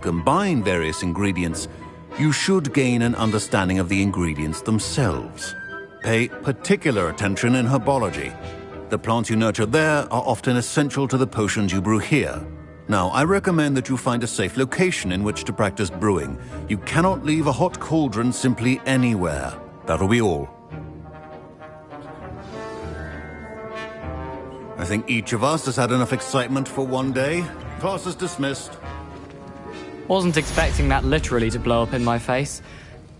combine various ingredients, you should gain an understanding of the ingredients themselves. Pay particular attention in herbology. The plants you nurture there are often essential to the potions you brew here. Now, I recommend that you find a safe location in which to practice brewing. You cannot leave a hot cauldron simply anywhere. That'll be all. I think each of us has had enough excitement for one day. Class is dismissed. Wasn't expecting that literally to blow up in my face.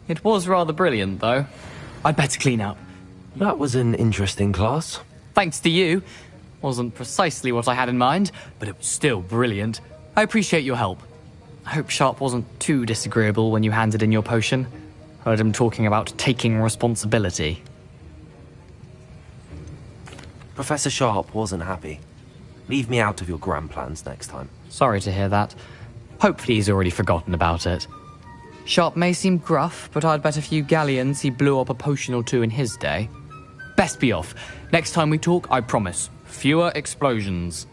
It was rather brilliant, though. I'd better clean up. That was an interesting class. Thanks to you. Wasn't precisely what I had in mind, but it was still brilliant. I appreciate your help. I hope Sharp wasn't too disagreeable when you handed in your potion. Heard him talking about taking responsibility. Professor Sharp wasn't happy. Leave me out of your grand plans next time. Sorry to hear that. Hopefully he's already forgotten about it. Sharp may seem gruff, but I'd bet a few galleons he blew up a potion or two in his day. Best be off. Next time we talk, I promise. Fewer explosions.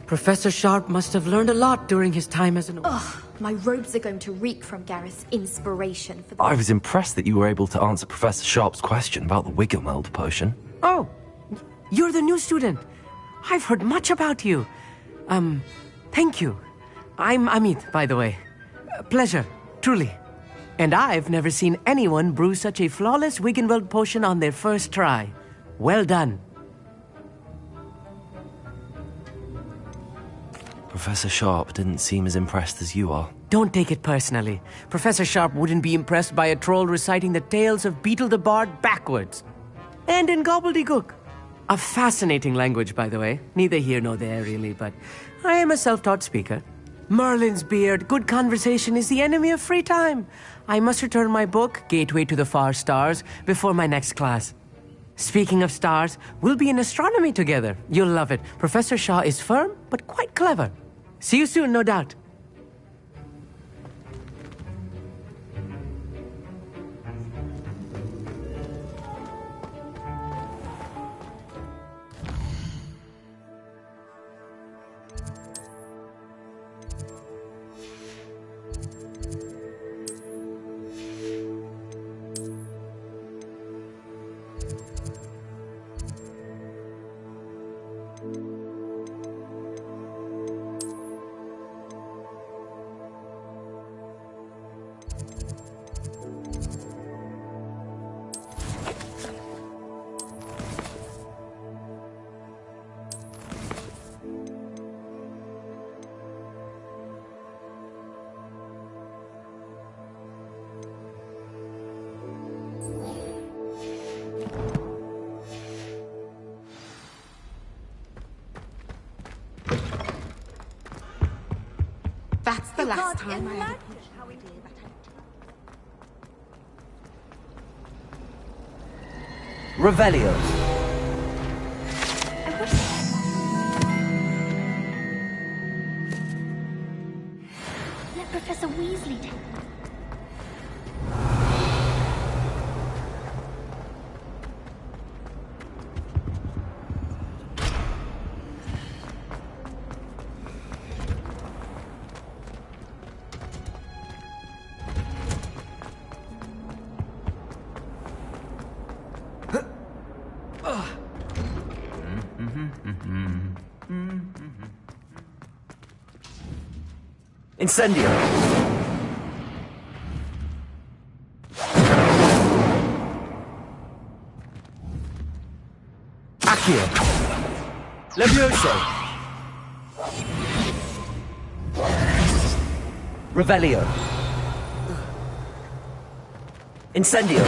Professor Sharp must have learned a lot during his time as an... Ugh, my robes are going to reek from Gareth's inspiration for the... I was impressed that you were able to answer Professor Sharp's question about the Wiggenweld potion. Oh, you're the new student. I've heard much about you. Thank you. I'm Amit, by the way. Pleasure, truly. And I've never seen anyone brew such a flawless Wiggenweld potion on their first try. Well done. Professor Sharp didn't seem as impressed as you are. Don't take it personally. Professor Sharp wouldn't be impressed by a troll reciting the tales of Beetle the Bard backwards. And in gobbledygook. A fascinating language, by the way. Neither here nor there, really, but I am a self-taught speaker. Merlin's beard, good conversation is the enemy of free time. I must return my book, Gateway to the Far Stars, before my next class. Speaking of stars, we'll be in astronomy together. You'll love it. Professor Shaw is firm, but quite clever. See you soon, no doubt. That's the last time I ever... Revelio. Let Professor Weasley take it. Incendio. Accio. Levioso. Revelio. Incendio.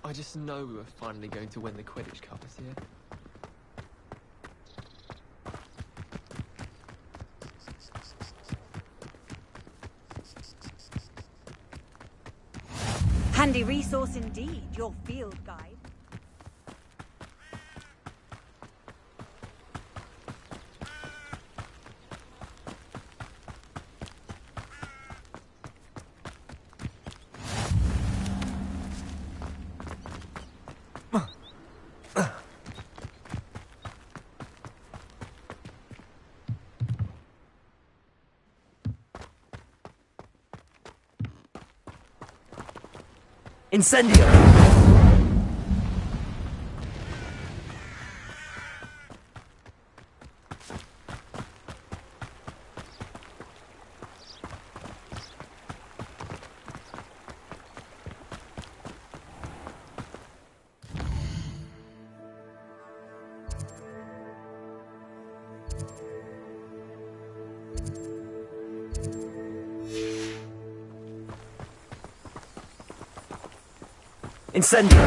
I just know we're finally going to win the Quidditch Cup this year. Handy resource indeed, your field guide. Incendio! Incendio!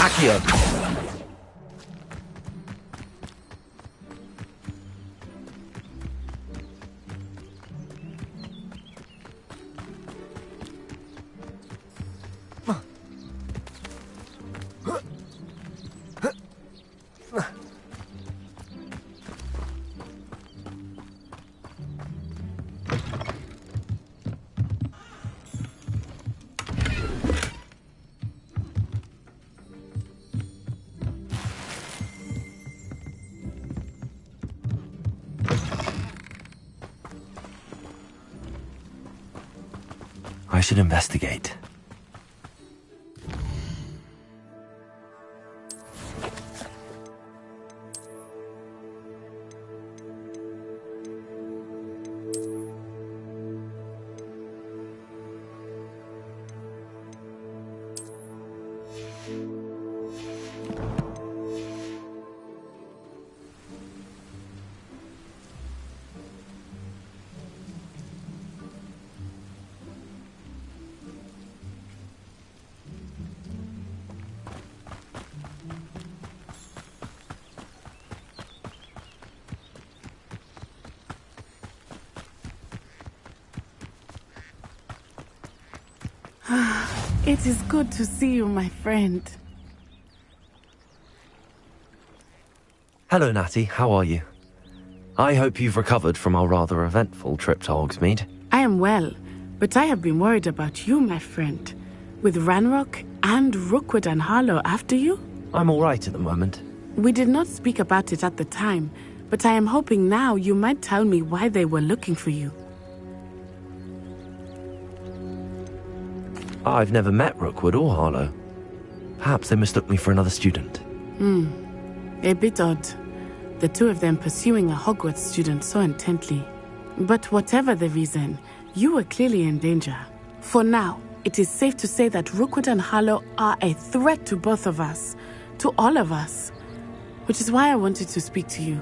Accio! I should investigate. It is good to see you, my friend. Hello, Natty. How are you? I hope you've recovered from our rather eventful trip to Hogsmeade. I am well, but I have been worried about you, my friend. With Ranrock and Rookwood and Harlow after you? I'm all right at the moment. We did not speak about it at the time, but I am hoping now you might tell me why they were looking for you. I've never met Rookwood or Harlow. Perhaps they mistook me for another student. A bit odd. The two of them pursuing a Hogwarts student so intently. But whatever the reason, you were clearly in danger. For now, it is safe to say that Rookwood and Harlow are a threat to both of us. To all of us. Which is why I wanted to speak to you.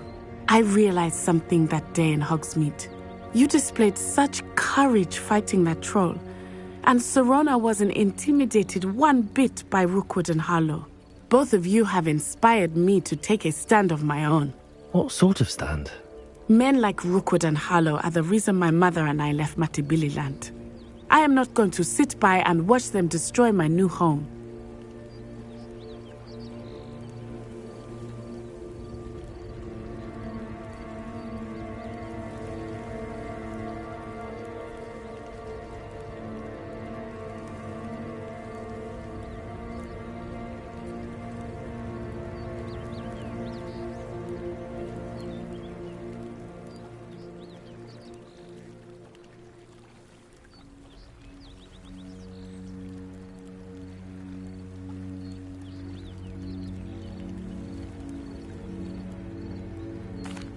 I realized something that day in Hogsmeade. You displayed such courage fighting that troll, and Serona wasn't intimidated one bit by Rookwood and Harlow. Both of you have inspired me to take a stand of my own. What sort of stand? Men like Rookwood and Harlow are the reason my mother and I left Matibili land. I am not going to sit by and watch them destroy my new home.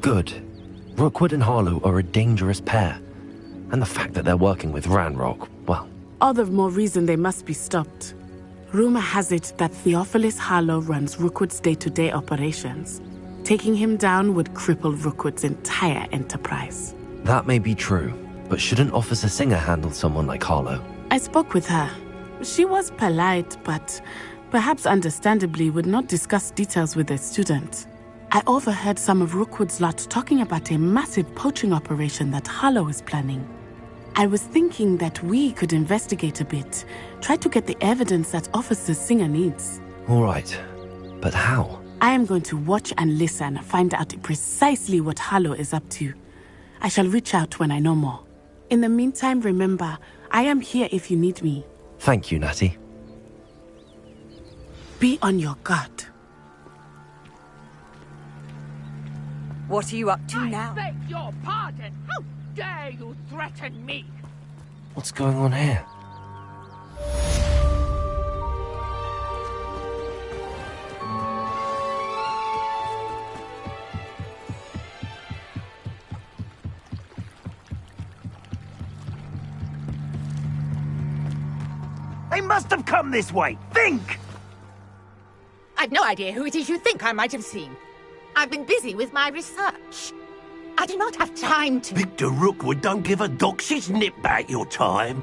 Good. Rookwood and Harlow are a dangerous pair. And the fact that they're working with Ranrock, well... All the more reason they must be stopped. Rumor has it that Theophilus Harlow runs Rookwood's day-to-day operations. Taking him down would cripple Rookwood's entire enterprise. That may be true, but shouldn't Officer Singer handle someone like Harlow? I spoke with her. She was polite, but perhaps understandably would not discuss details with a student. I overheard some of Rookwood's lot talking about a massive poaching operation that Harlow is planning. I was thinking that we could investigate a bit, try to get the evidence that Officer Singer needs. All right, but how? I am going to watch and listen, find out precisely what Harlow is up to. I shall reach out when I know more. In the meantime, remember, I am here if you need me. Thank you, Natty. Be on your guard. What are you up to now? I beg your pardon. How dare you threaten me? What's going on here? They must have come this way. Think! I've no idea who it is you think I might have seen. I've been busy with my research. I do not have time to... Victor Rookwood don't give a doxy's nip back your time.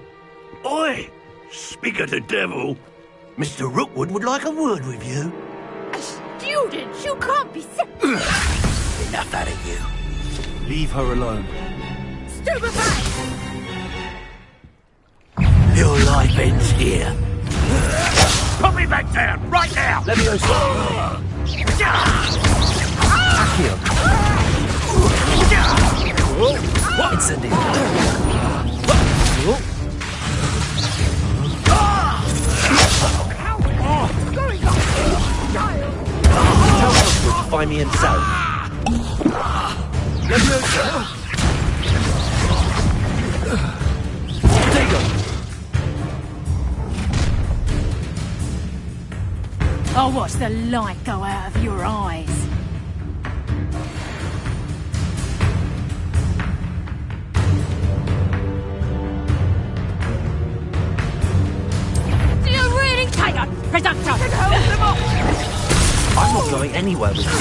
Oi! Speak of the devil. Mr. Rookwood would like a word with you. A student? You can't be sick. Enough out of you. Leave her alone. Stupefy! Your life ends here. Put me back down, right now! Let me go, sir. Incendio. Tell Rookwood to find me himself. I'll watch the light go out of your eyes. Do you really take a presumption? I'm not going anywhere with you.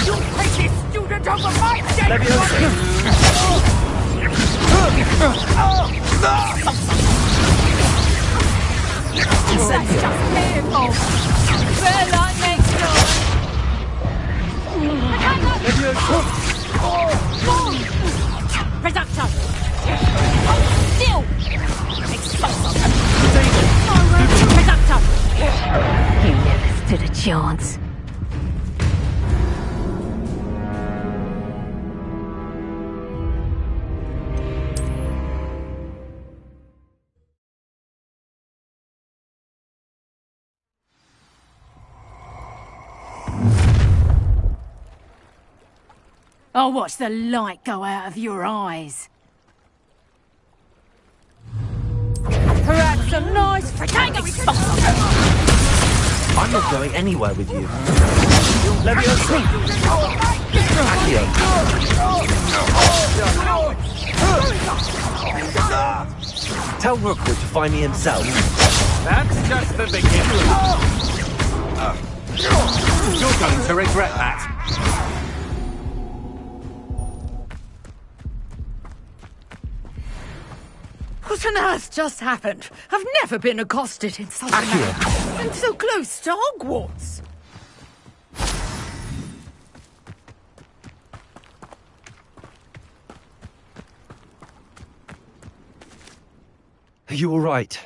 You take this student over my dead Incendio. Just painful. Red light next door. Presumption. Still. Explosive. Presumption. You never stood a chance. I'll watch the light go out of your eyes. Perhaps a nice potato. I'm not going anywhere with you. Leviosa! Accio! Tell Rookwood to find me himself. That's just the beginning. You're going to regret that. What on earth just happened? I've never been accosted in such a manner. And so close to Hogwarts. Are you all right?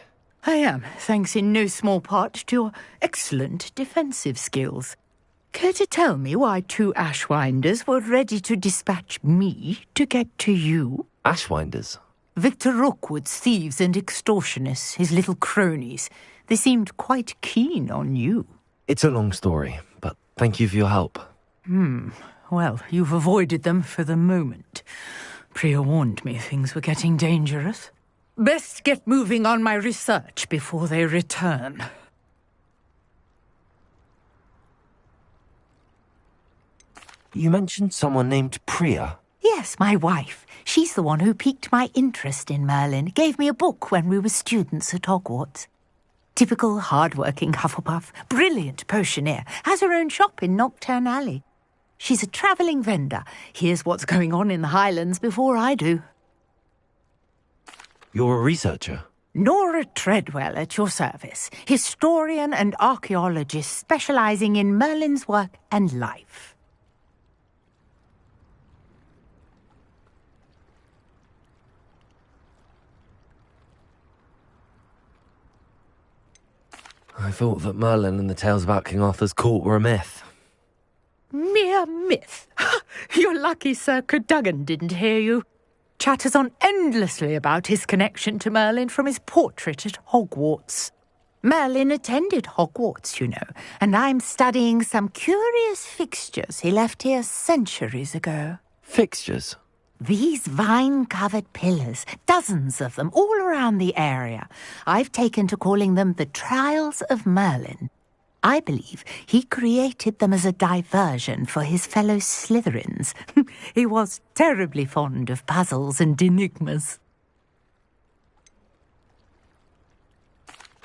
I am, thanks in no small part to your excellent defensive skills. Care to tell me why 2 Ashwinders were ready to dispatch me to get to you? Ashwinders? Victor Rookwood's thieves and extortionists, his little cronies. They seemed quite keen on you. It's a long story, but thank you for your help. Well, you've avoided them for the moment. Priya warned me things were getting dangerous. Best get moving on my research before they return. You mentioned someone named Priya. Yes, my wife. She's the one who piqued my interest in Merlin. Gave me a book when we were students at Hogwarts. Typical hard-working Hufflepuff. Brilliant potioneer. Has her own shop in Nocturne Alley. She's a travelling vendor. Hears what's going on in the Highlands before I do. You're a researcher? Nora Treadwell at your service. Historian and archaeologist specialising in Merlin's work and life. I thought that Merlin and the tales about King Arthur's court were a myth. Mere myth. You're lucky Sir Cadogan didn't hear you. Chatters on endlessly about his connection to Merlin from his portrait at Hogwarts. Merlin attended Hogwarts, you know, and I'm studying some curious fixtures he left here centuries ago. Fixtures? These vine-covered pillars, dozens of them, all around the area. I've taken to calling them the Trials of Merlin. I believe he created them as a diversion for his fellow Slytherins. He was terribly fond of puzzles and enigmas.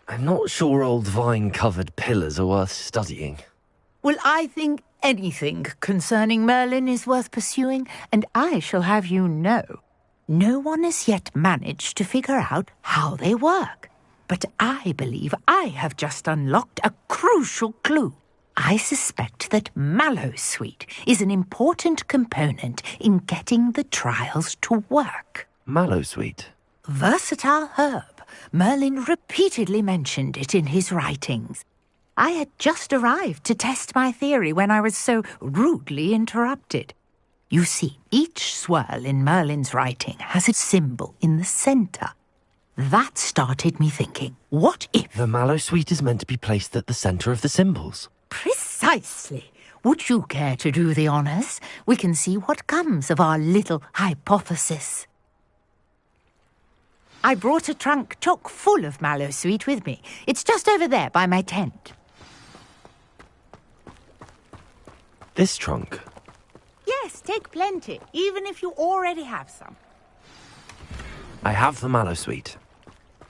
I'm not sure old vine-covered pillars are worth studying. Well, I think anything concerning Merlin is worth pursuing, and I shall have you know, no one has yet managed to figure out how they work. But I believe I have just unlocked a crucial clue. I suspect that Mallowsweet is an important component in getting the trials to work. Mallowsweet? Versatile herb. Merlin repeatedly mentioned it in his writings. I had just arrived to test my theory when I was so rudely interrupted. You see, each swirl in Merlin's writing has a symbol in the centre. That started me thinking, what if... The Mallowsweet is meant to be placed at the centre of the symbols. Precisely. Would you care to do the honours? We can see what comes of our little hypothesis. I brought a trunk chock full of Mallowsweet with me. It's just over there by my tent. This trunk? Yes, take plenty, even if you already have some. I have the Mallowsweet.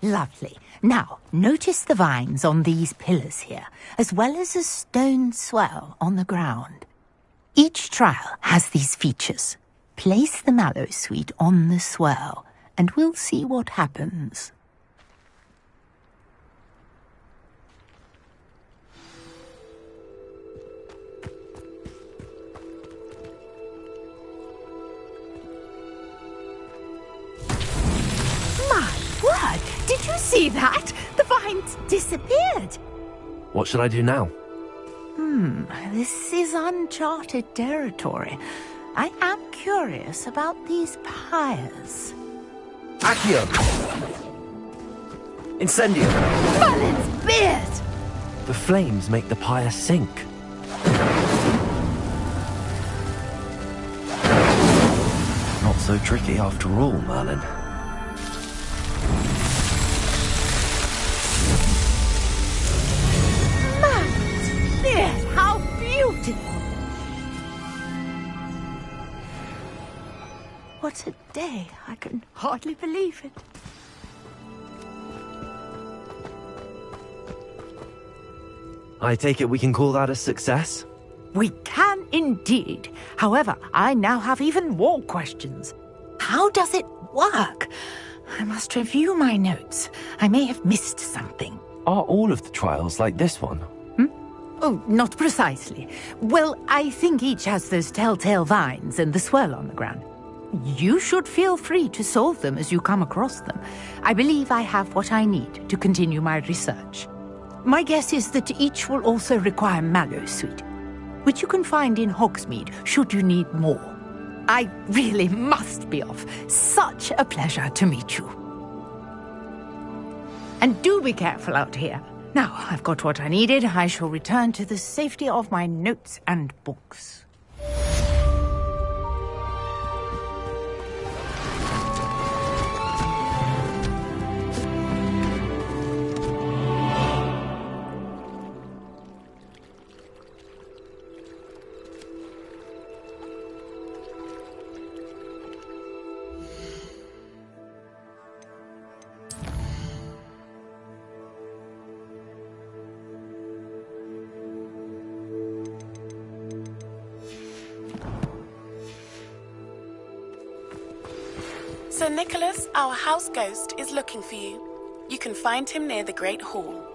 Lovely. Now, notice the vines on these pillars here, as well as a stone swell on the ground. Each trial has these features. Place the Mallowsweet on the swell, and we'll see what happens. Word! Did you see that? The vines disappeared. What should I do now? This is uncharted territory. I am curious about these pyres. Accio! Incendio! Merlin's beard! The flames make the pyre sink. Not so tricky after all, Merlin. How beautiful! What a day. I can hardly believe it. I take it we can call that a success? We can indeed. However, I now have even more questions. How does it work? I must review my notes. I may have missed something. Are all of the trials like this one? Oh, not precisely. Well, I think each has those telltale vines and the swirl on the ground. You should feel free to solve them as you come across them. I believe I have what I need to continue my research. My guess is that each will also require mallow sweet, which you can find in Hogsmeade should you need more. I really must be off. Such a pleasure to meet you. And do be careful out here. Now, I've got what I needed. I shall return to the safety of my notes and books. Sir Nicholas, our house ghost, is looking for you. You can find him near the Great Hall.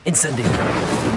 Incendio.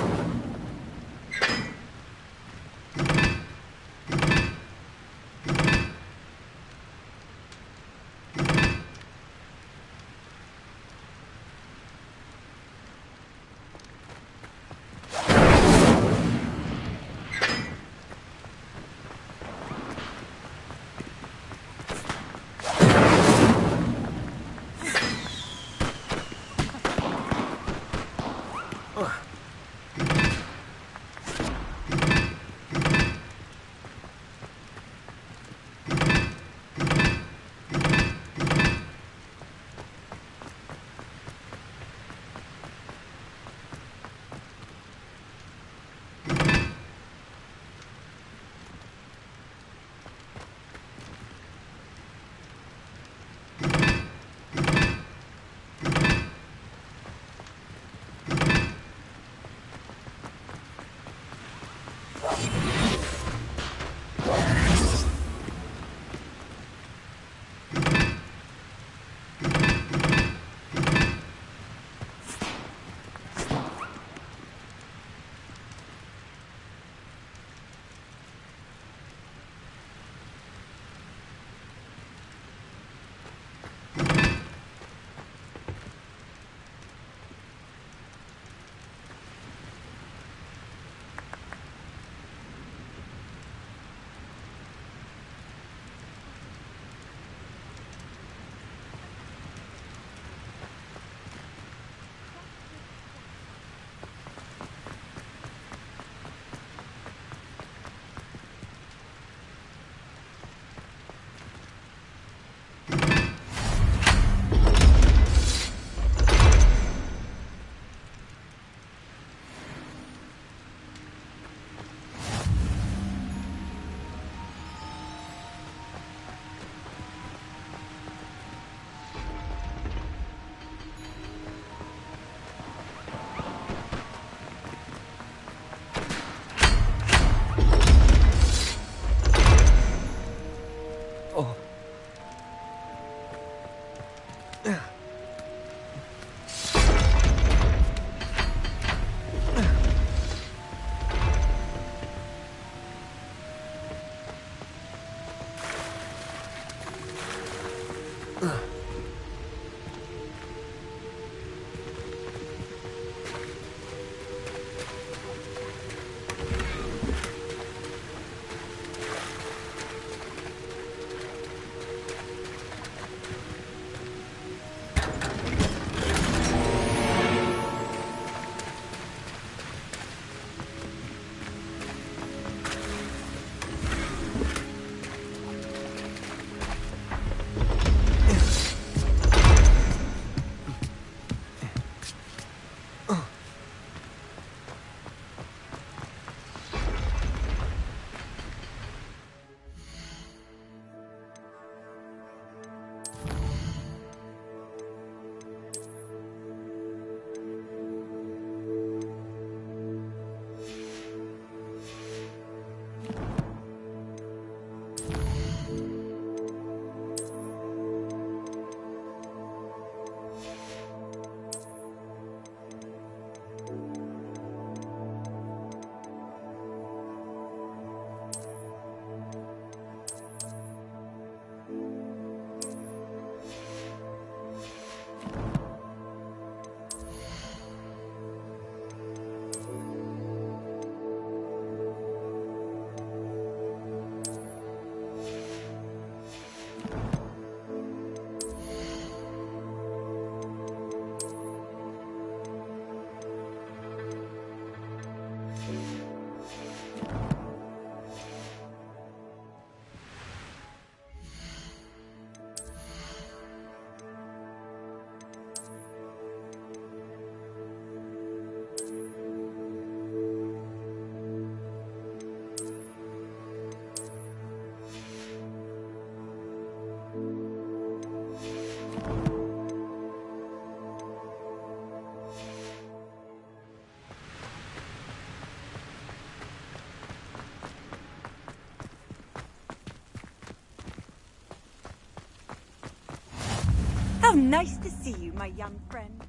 How nice to see you, my young friend.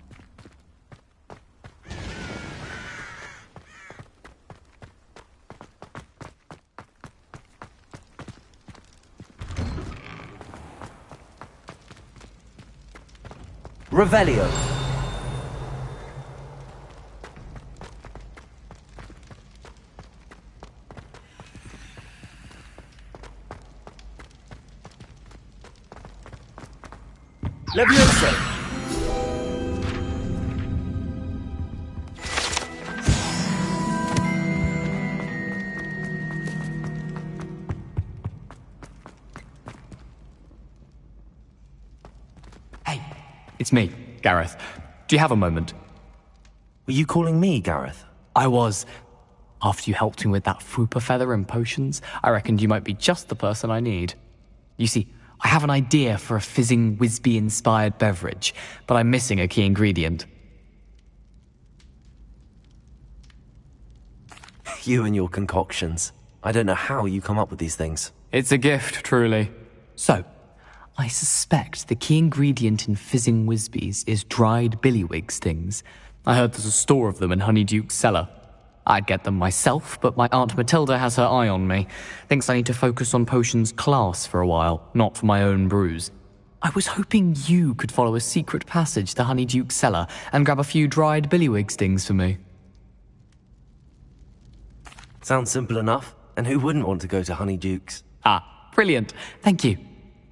Revelio. Levioso. Hey, it's me, Gareth. Do you have a moment? Were you calling me, Gareth? I was. After you helped me with that Fupa feather and potions, I reckoned you might be just the person I need. You see, I have an idea for a fizzing Wisby-inspired beverage, but I'm missing a key ingredient. You and your concoctions. I don't know how you come up with these things. It's a gift, truly. So, I suspect the key ingredient in fizzing Wisbies is dried billywig stings. I heard there's a store of them in Honeyduke's cellar. I'd get them myself, but my Aunt Matilda has her eye on me. Thinks I need to focus on potions class for a while, not for my own brews. I was hoping you could follow a secret passage to Honeyduke's cellar and grab a few dried billywig stings for me. Sounds simple enough. And who wouldn't want to go to Honeyduke's? Ah, brilliant. Thank you.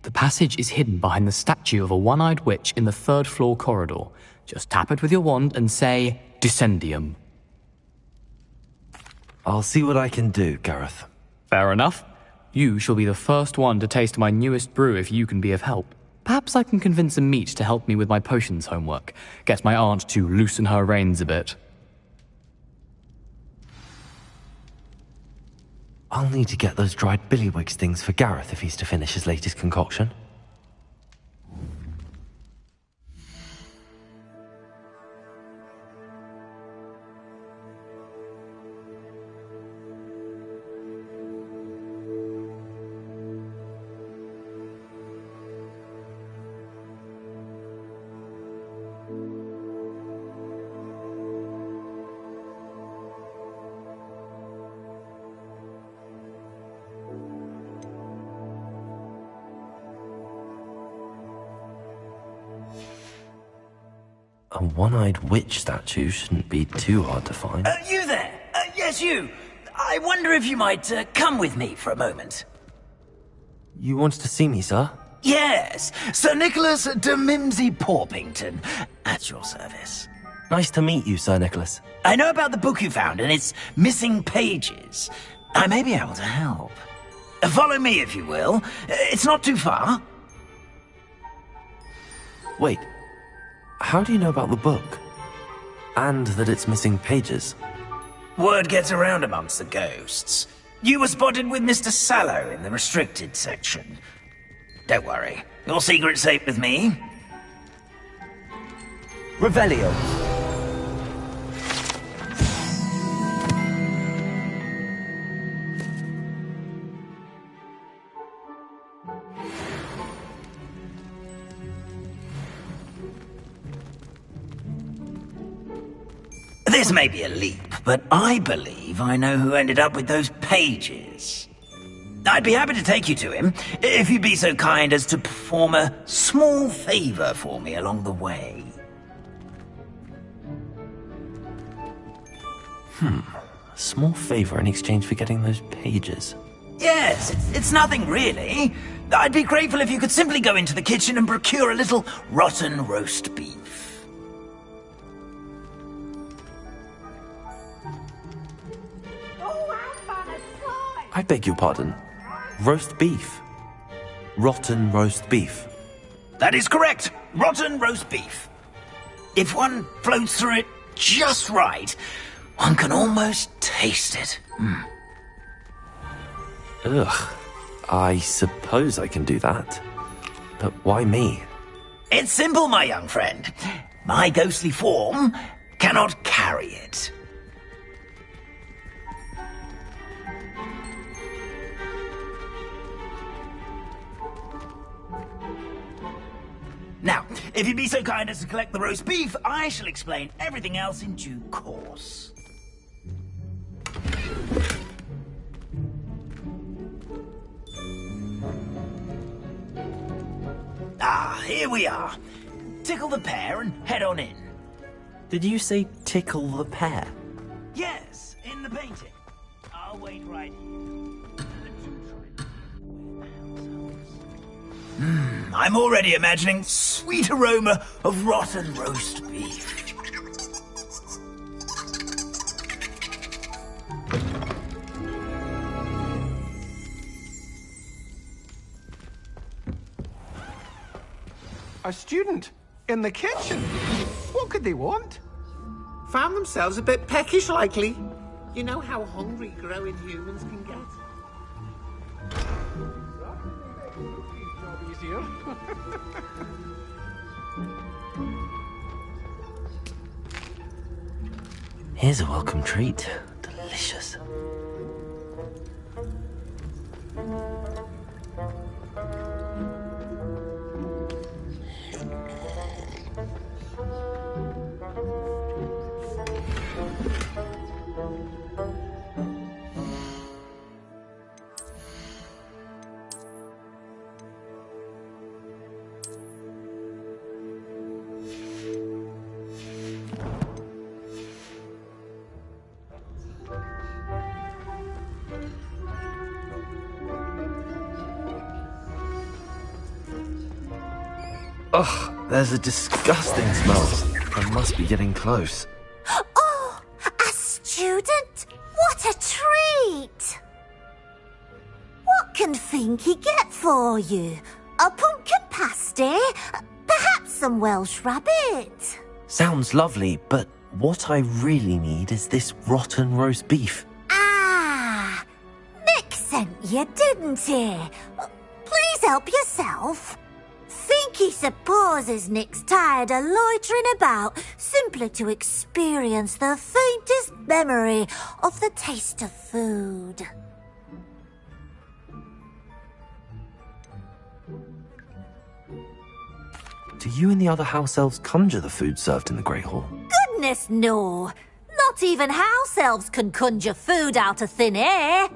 The passage is hidden behind the statue of a one-eyed witch in the third-floor corridor. Just tap it with your wand and say, Descendium. I'll see what I can do, Gareth. Fair enough. You shall be the first one to taste my newest brew if you can be of help. Perhaps I can convince a meat to help me with my potions homework. Get my aunt to loosen her reins a bit. I'll need to get those dried billywig stings for Gareth if he's to finish his latest concoction. A one-eyed witch statue shouldn't be too hard to find. You there? Yes, you. I wonder if you might come with me for a moment. You wanted to see me, sir? Yes, Sir Nicholas de Mimsy Porpington, at your service. Nice to meet you, Sir Nicholas. I know about the book you found and its missing pages. I may be able to help. Follow me, if you will. It's not too far. Wait, how do you know about the book? And that it's missing pages? Word gets around amongst the ghosts. You were spotted with Mr. Sallow in the restricted section. Don't worry, your secret's safe with me. Revelio. This may be a leap, but I believe I know who ended up with those pages. I'd be happy to take you to him, if you'd be so kind as to perform a small favor for me along the way. A small favor in exchange for getting those pages. Yes, it's nothing really. I'd be grateful if you could simply go into the kitchen and procure a little rotten roast beef. I beg your pardon. Roast beef. Rotten roast beef. That is correct. Rotten roast beef. If one floats through it just right, one can almost taste it. Ugh. I suppose I can do that. But why me? It's simple, my young friend. My ghostly form cannot carry it. Now, if you'd be so kind as to collect the roast beef, I shall explain everything else in due course. Ah, here we are. Tickle the pear and head on in. Did you say tickle the pear? Yes, in the painting. I'll wait right here. I'm already imagining sweet aroma of rotten roast beef. A student in the kitchen? What could they want? Found themselves a bit peckish, likely. You know how hungry growing humans can get. Easier. Here's a welcome treat. Delicious. Ugh, there's a disgusting smell. I must be getting close. Oh, a student? What a treat! What can Finky get for you? A pumpkin pasty? Perhaps some Welsh rabbit? Sounds lovely, but what I really need is this rotten roast beef. Ah, Nick sent you, didn't he? Please help yourself. Finky supposes Nick's tired of loitering about simply to experience the faintest memory of the taste of food. Do you and the other house elves conjure the food served in the Great Hall? Goodness, no. Not even house elves can conjure food out of thin air.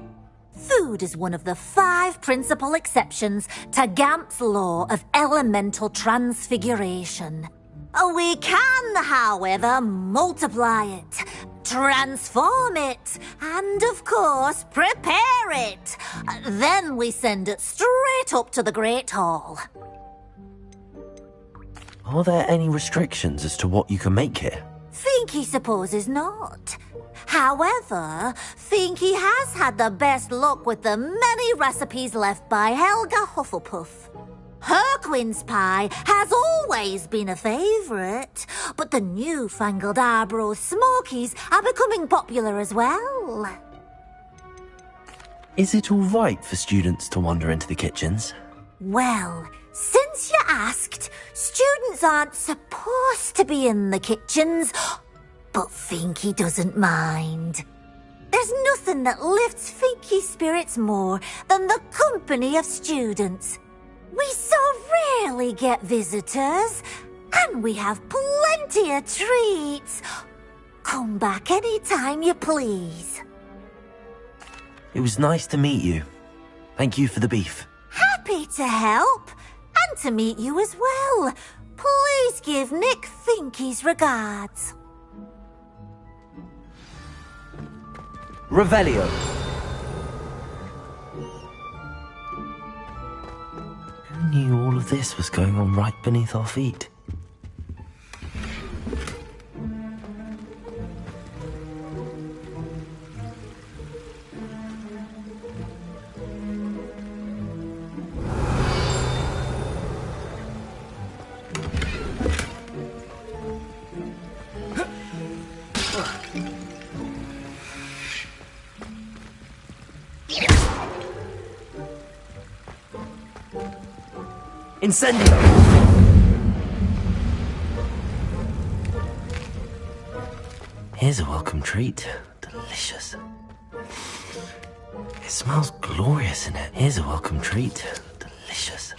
Food is one of the 5 principal exceptions to Gamp's law of elemental transfiguration. We can, however, multiply it, transform it, and of course, prepare it. Then we send it straight up to the Great Hall. Are there any restrictions as to what you can make here? Finky supposes not. However, Finky has had the best luck with the many recipes left by Helga Hufflepuff. Her quince pie has always been a favourite, but the newfangled Arborough Smokies are becoming popular as well. Is it all right for students to wander into the kitchens? Well, since you asked, students aren't supposed to be in the kitchens, but Finky doesn't mind. There's nothing that lifts Finky's spirits more than the company of students. We so rarely get visitors, and we have plenty of treats. Come back any time you please. It was nice to meet you. Thank you for the beef. Happy to help, and to meet you as well. Please give Nick Finky's regards. Revelio. Who knew all of this was going on right beneath our feet? Incendio! Here's a welcome treat. Delicious. It smells glorious in it. Here's a welcome treat. Delicious.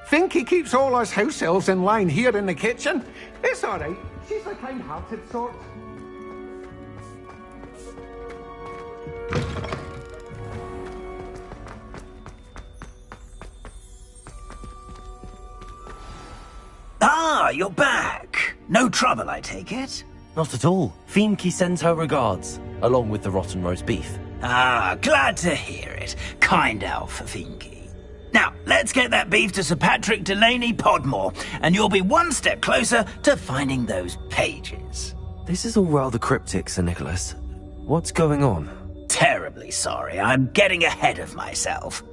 Finky keeps all us house elves in line here in the kitchen. It's all right. She's a kind-hearted sort. Ah, you're back. No trouble, I take it? Not at all. Finky sends her regards, along with the rotten roast beef. Ah, glad to hear it. Kind elf for Finky. Now, let's get that beef to Sir Patrick Delaney Podmore, and you'll be one step closer to finding those pages. This is all rather cryptic, Sir Nicholas. What's going on? Terribly sorry, I'm getting ahead of myself.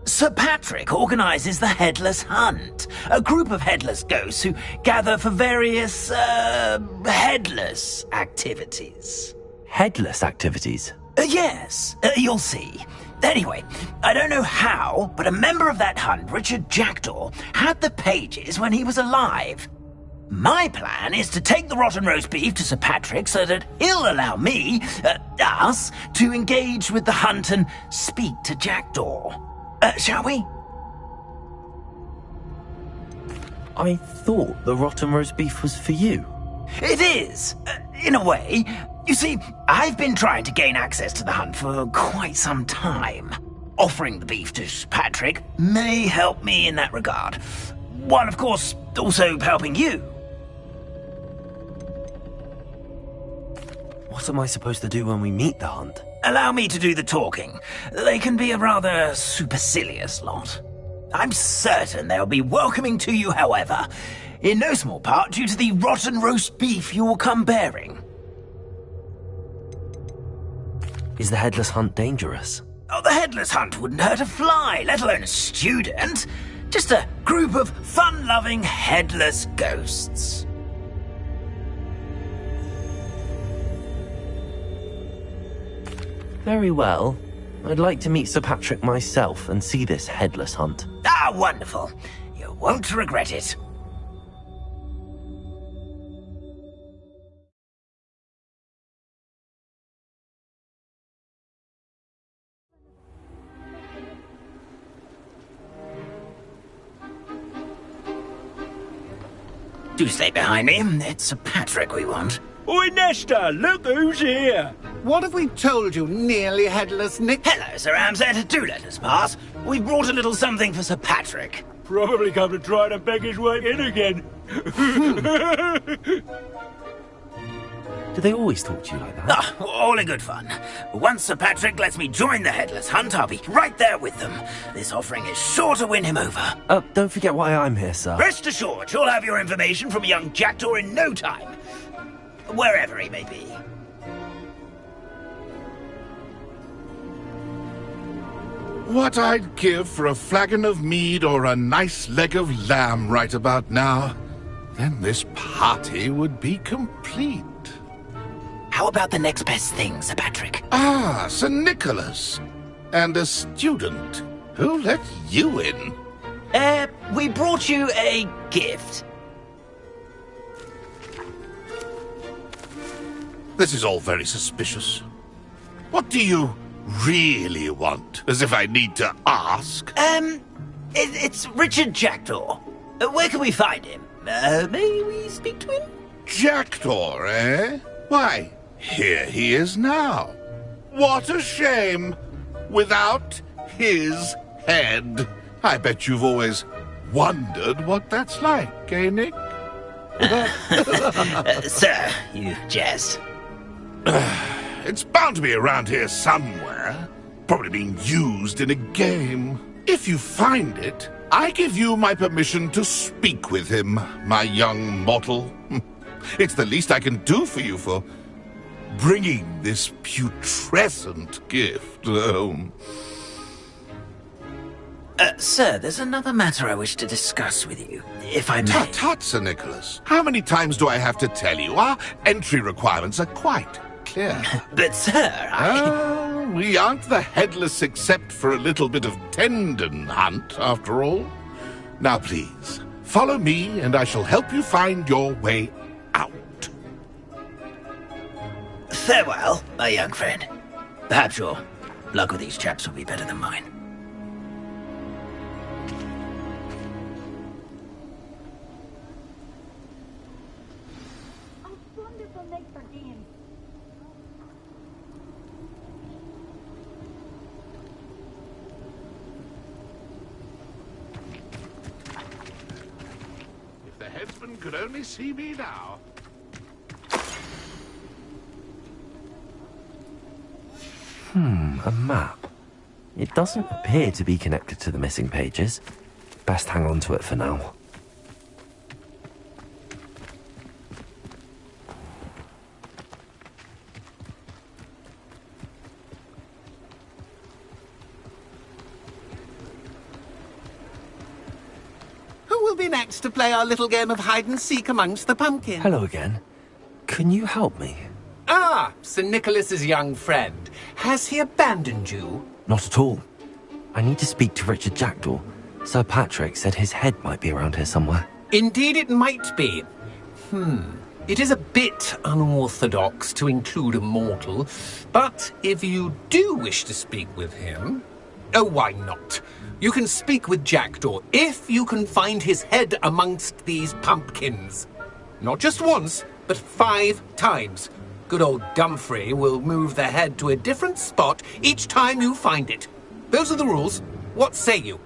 Sir Patrick organises the Headless Hunt, a group of headless ghosts who gather for various, headless activities. Headless activities? Yes, you'll see. Anyway, I don't know how, but a member of that hunt, Richard Jackdaw, had the pages when he was alive. My plan is to take the rotten roast beef to Sir Patrick so that he'll allow me, us, to engage with the hunt and speak to Jackdaw. Shall we? I thought the rotten roast beef was for you. It is, in a way. You see, I've been trying to gain access to the hunt for quite some time. Offering the beef to Patrick may help me in that regard. While, of course, also helping you. What am I supposed to do when we meet the hunt? Allow me to do the talking. They can be a rather supercilious lot. I'm certain they'll be welcoming to you, however, in no small part due to the rotten roast beef you'll come bearing. Is the Headless Hunt dangerous? Oh, the Headless Hunt wouldn't hurt a fly, let alone a student. Just a group of fun-loving headless ghosts. Very well. I'd like to meet Sir Patrick myself and see this Headless Hunt. Ah, wonderful. You won't regret it. Do stay behind me. It's Sir Patrick we want. Oi, Nesta, look who's here. What have we told you, nearly headless Nick? Hello, Sir Ramsay. Do let us pass. We've brought a little something for Sir Patrick. Probably come to try to beg his way in again. Do they always talk to you like that? Ah, all in good fun. Once Sir Patrick lets me join the Headless Hunt, I'll be right there with them. This offering is sure to win him over. Don't forget why I'm here, sir. Rest assured, you'll have your information from a young jackdaw in no time. Wherever he may be. What I'd give for a flagon of mead or a nice leg of lamb right about now. Then this party would be complete. How about the next best thing, Sir Patrick? Ah, Sir Nicholas. And a student. Who let you in? We brought you a gift. This is all very suspicious. What do you really want? As if I need to ask. It's Richard Jackdaw. Where can we find him? May we speak to him? Jackdaw, eh? Why, here he is now. What a shame. Without his head. I bet you've always wondered what that's like, eh, Nick? Sir, you jest. It's bound to be around here somewhere. Probably being used in a game. If you find it, I give you my permission to speak with him, my young mortal. It's the least I can do for you for bringing this putrescent gift home. Sir, there's another matter I wish to discuss with you, if I may. Tut, tut, Sir Nicholas. How many times do I have to tell you? Our entry requirements are quite clear. But, sir, we aren't the headless except for a little bit of tendon hunt, after all. Now, please, follow me, and I shall help you find your way out. Farewell, my young friend. Perhaps your luck with these chaps will be better than mine. If the headsman could only see me now. A map. It doesn't appear to be connected to the missing pages. Best hang on to it for now. Who will be next to play our little game of hide-and-seek amongst the pumpkins? Hello again. Can you help me? Ah, Sir Nicholas's young friend. Has he abandoned you? Not at all. I need to speak to Richard Jackdaw. Sir Patrick said his head might be around here somewhere. Indeed it might be. It is a bit unorthodox to include a mortal, but if you do wish to speak with him... Oh, why not? You can speak with Jackdaw if you can find his head amongst these pumpkins. Not just once, but 5 times. Good old Dumfrey will move the head to a different spot each time you find it. Those are the rules. What say you?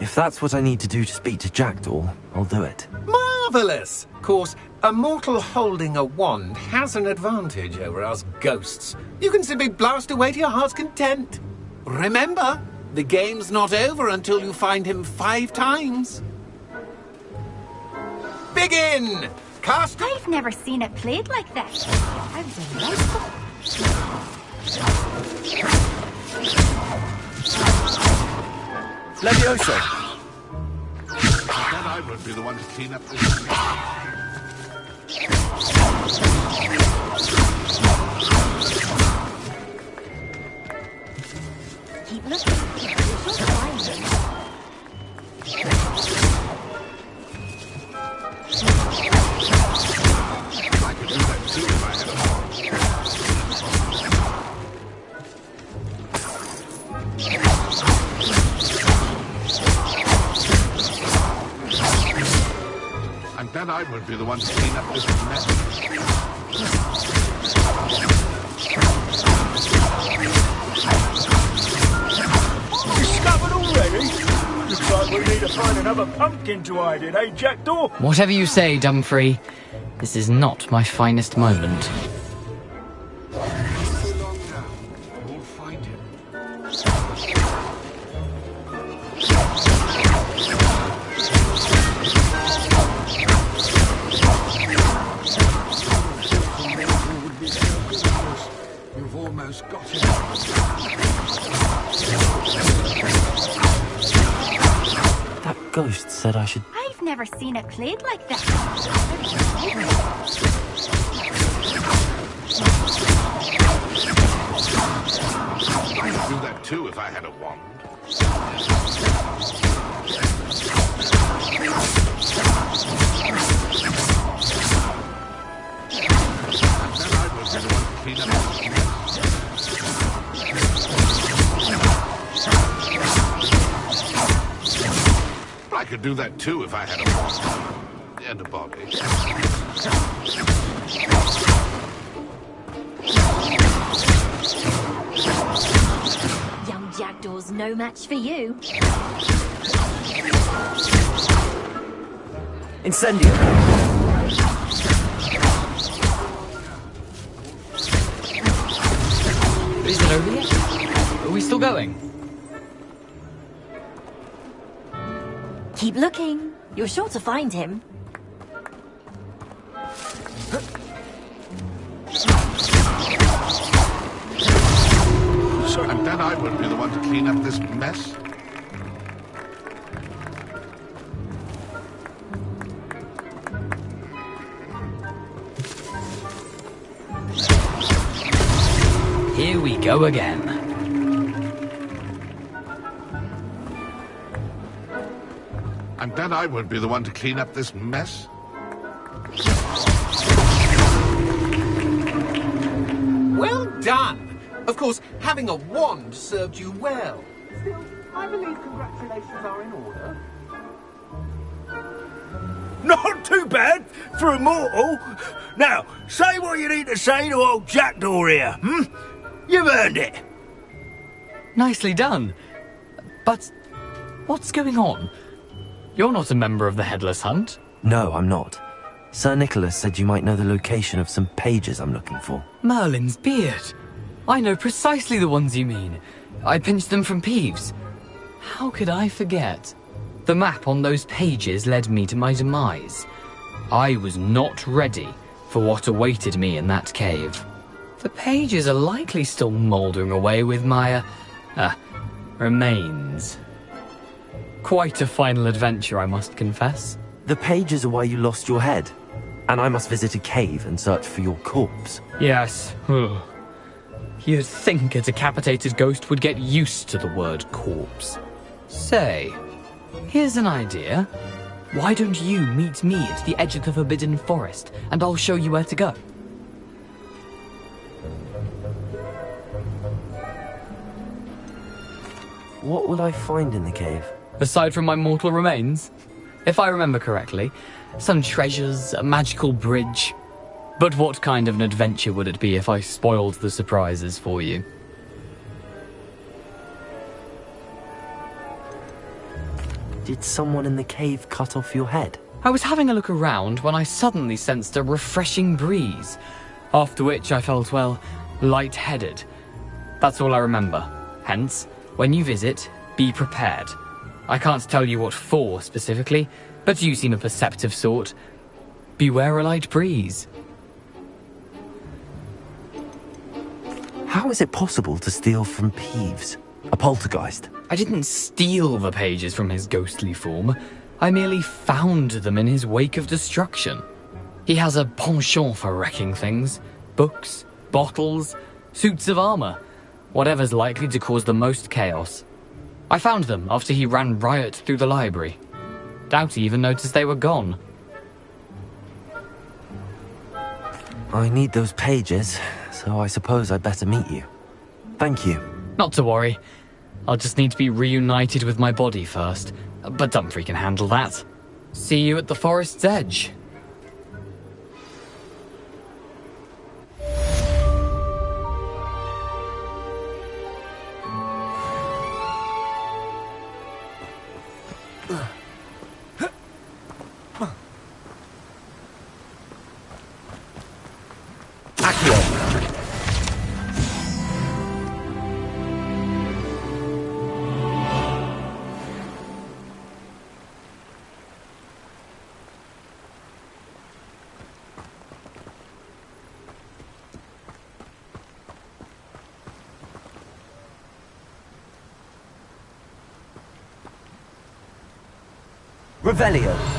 If that's what I need to do to speak to Jackdaw, I'll do it. Marvellous! Of course, a mortal holding a wand has an advantage over us ghosts. You can simply blast away to your heart's content. Remember, the game's not over until you find him 5 times. Begin! Cast... I've never seen it played like this. How delightful. Levioso! Then I won't be the one to clean up this mess. Keep looking. You'll find it. I could do that too if I had a heart. then I would be the one to clean up this mess. Discovered already? Looks like we need to find another pumpkin to hide in, eh, Jackdaw? Whatever you say, Dumfrey. This is not my finest moment. We'll find him. You've almost got him. That ghost said I should... I've never seen it played like that. I could do that too if I had a wand. And then I would be the one to clean up this mess. I could do that too if I had a wand. And a body. Young Jackdaw's no match for you. Incendio. Is it over yet? Are we still going? Keep looking. You're sure to find him. And then I would be the one to clean up this mess. Here we go again. And then I would be the one to clean up this mess. Well done! Of course, having a wand served you well. Still, I believe congratulations are in order. Not too bad for a mortal. Now, say what you need to say to old Jackdaw here, hmm? You've earned it. Nicely done. But what's going on? You're not a member of the Headless Hunt. No, I'm not. Sir Nicholas said you might know the location of some pages I'm looking for. Merlin's beard. I know precisely the ones you mean. I pinched them from Peeves. How could I forget? The map on those pages led me to my demise. I was not ready for what awaited me in that cave. The pages are likely still mouldering away with my, remains. Quite a final adventure, I must confess. The pages are why you lost your head, and I must visit a cave and search for your corpse. Yes. You'd think a decapitated ghost would get used to the word corpse. Say, here's an idea. Why don't you meet me at the edge of the Forbidden Forest, and I'll show you where to go? What will I find in the cave? Aside from my mortal remains? If I remember correctly, some treasures, a magical bridge. But what kind of an adventure would it be if I spoiled the surprises for you? Did someone in the cave cut off your head? I was having a look around when I suddenly sensed a refreshing breeze, after which I felt, well, lightheaded. That's all I remember. Hence, when you visit, be prepared. I can't tell you what for specifically, but you seem a perceptive sort. Beware a light breeze. How is it possible to steal from Peeves? A poltergeist? I didn't steal the pages from his ghostly form. I merely found them in his wake of destruction. He has a penchant for wrecking things. Books, bottles, suits of armor. Whatever's likely to cause the most chaos. I found them after he ran riot through the library. Doubt he even noticed they were gone. I need those pages, so I suppose I'd better meet you. Thank you. Not to worry. I'll just need to be reunited with my body first. But Dumfrey can handle that. See you at the forest's edge. Revelio.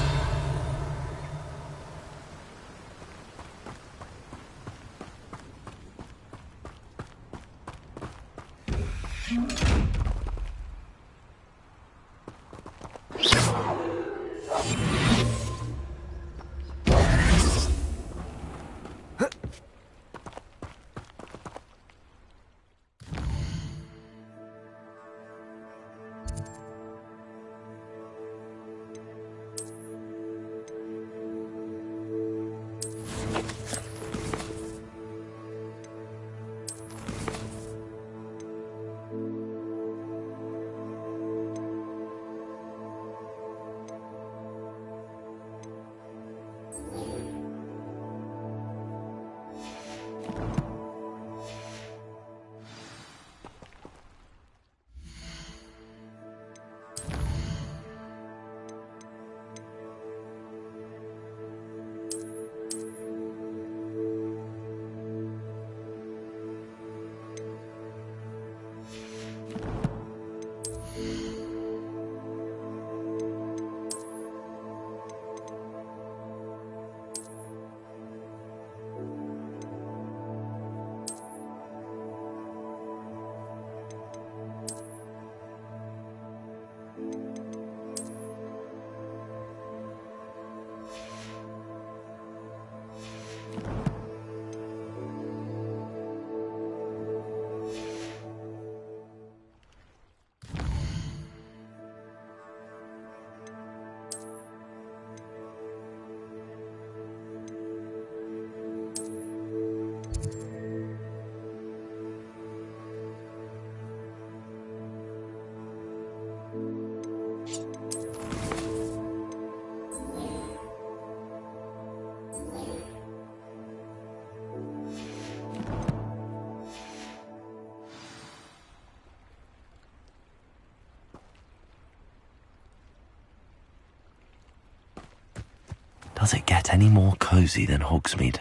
Does it get any more cosy than Hogsmeade?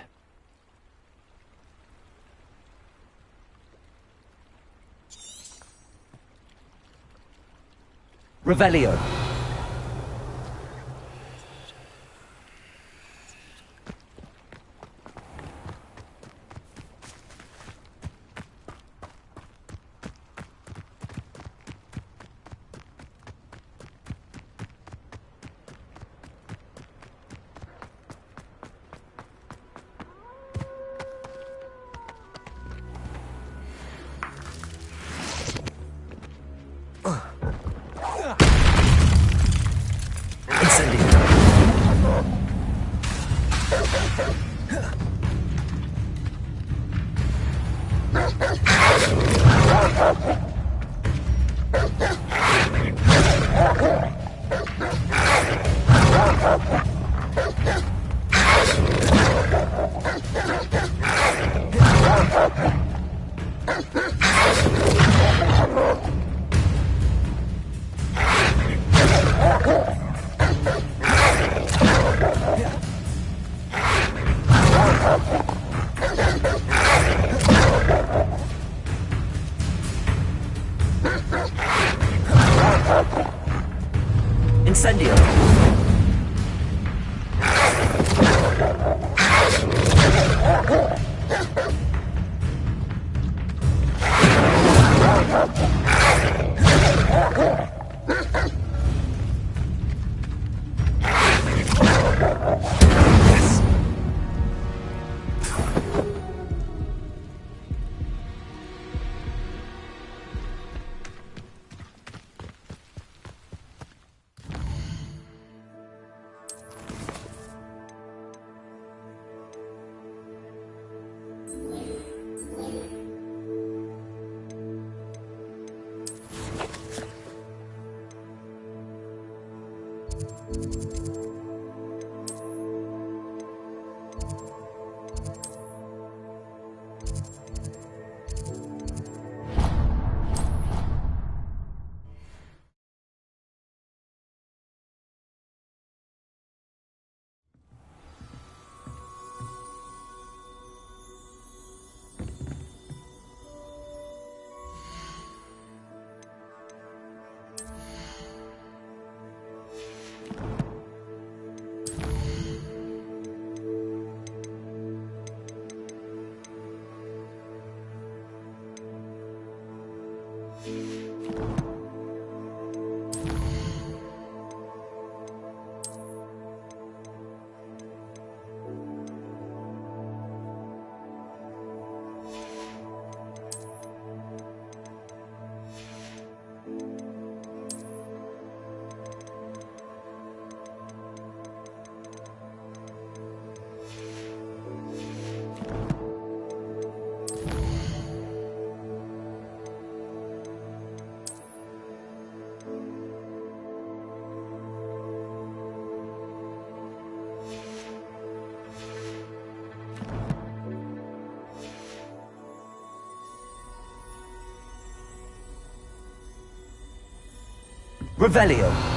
Revelio. Incendio. Revelio.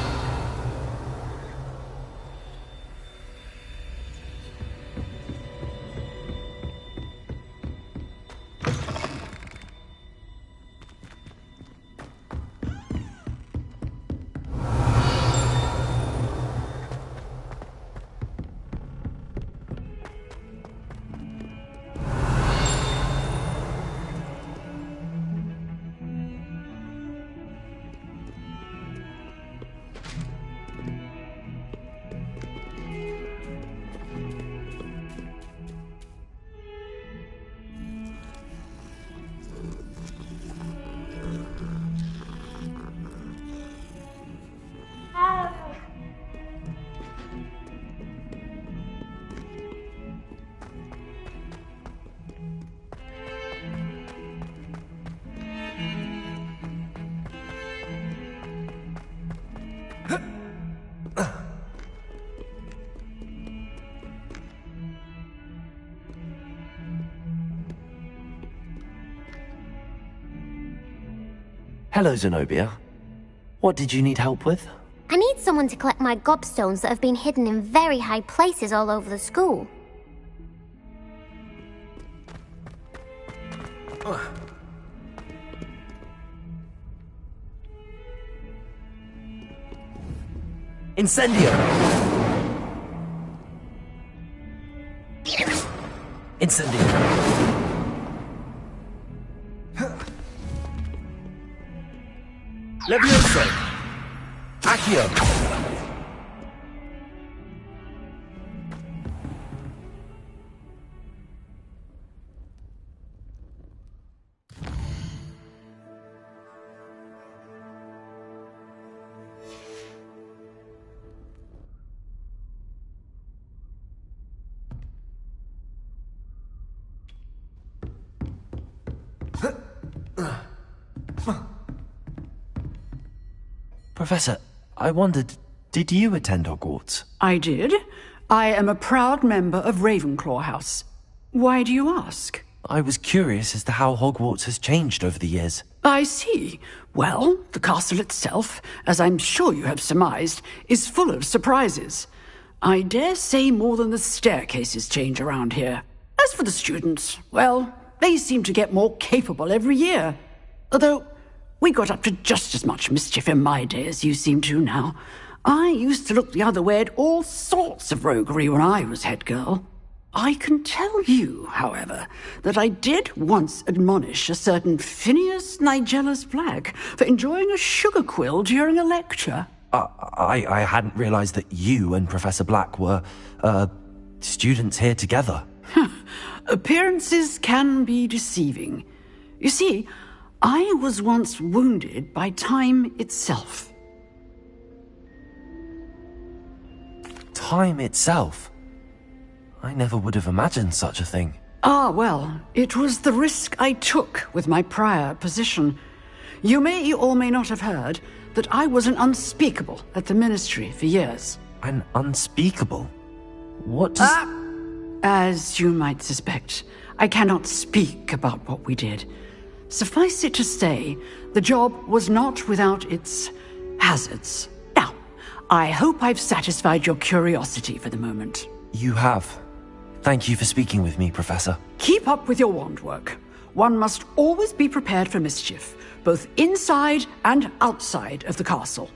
Hello, Zenobia. What did you need help with? I need someone to collect my gobstones that have been hidden in very high places all over the school. Incendio! Incendio! Levioso! Accio! Professor, I wondered, did you attend Hogwarts? I did. I am a proud member of Ravenclaw House. Why do you ask? I was curious as to how Hogwarts has changed over the years. I see. Well, the castle itself, as I'm sure you have surmised, is full of surprises. I dare say more than the staircases change around here. As for the students, well, they seem to get more capable every year. Although, we got up to just as much mischief in my day as you seem to now. I used to look the other way at all sorts of roguery when I was head girl. I can tell you, however, that I did once admonish a certain Phineas Nigellus Black for enjoying a sugar quill during a lecture. I hadn't realized that you and Professor Black were, students here together. Appearances can be deceiving. You see, I was once wounded by time itself. Time itself? I never would have imagined such a thing. Ah, well, it was the risk I took with my prior position. You may or may not have heard that I was an unspeakable at the Ministry for years. An unspeakable? What does... As you might suspect, I cannot speak about what we did. Suffice it to say, the job was not without its hazards. Now, I hope I've satisfied your curiosity for the moment. You have. Thank you for speaking with me, Professor. Keep up with your wand work. One must always be prepared for mischief, both inside and outside of the castle.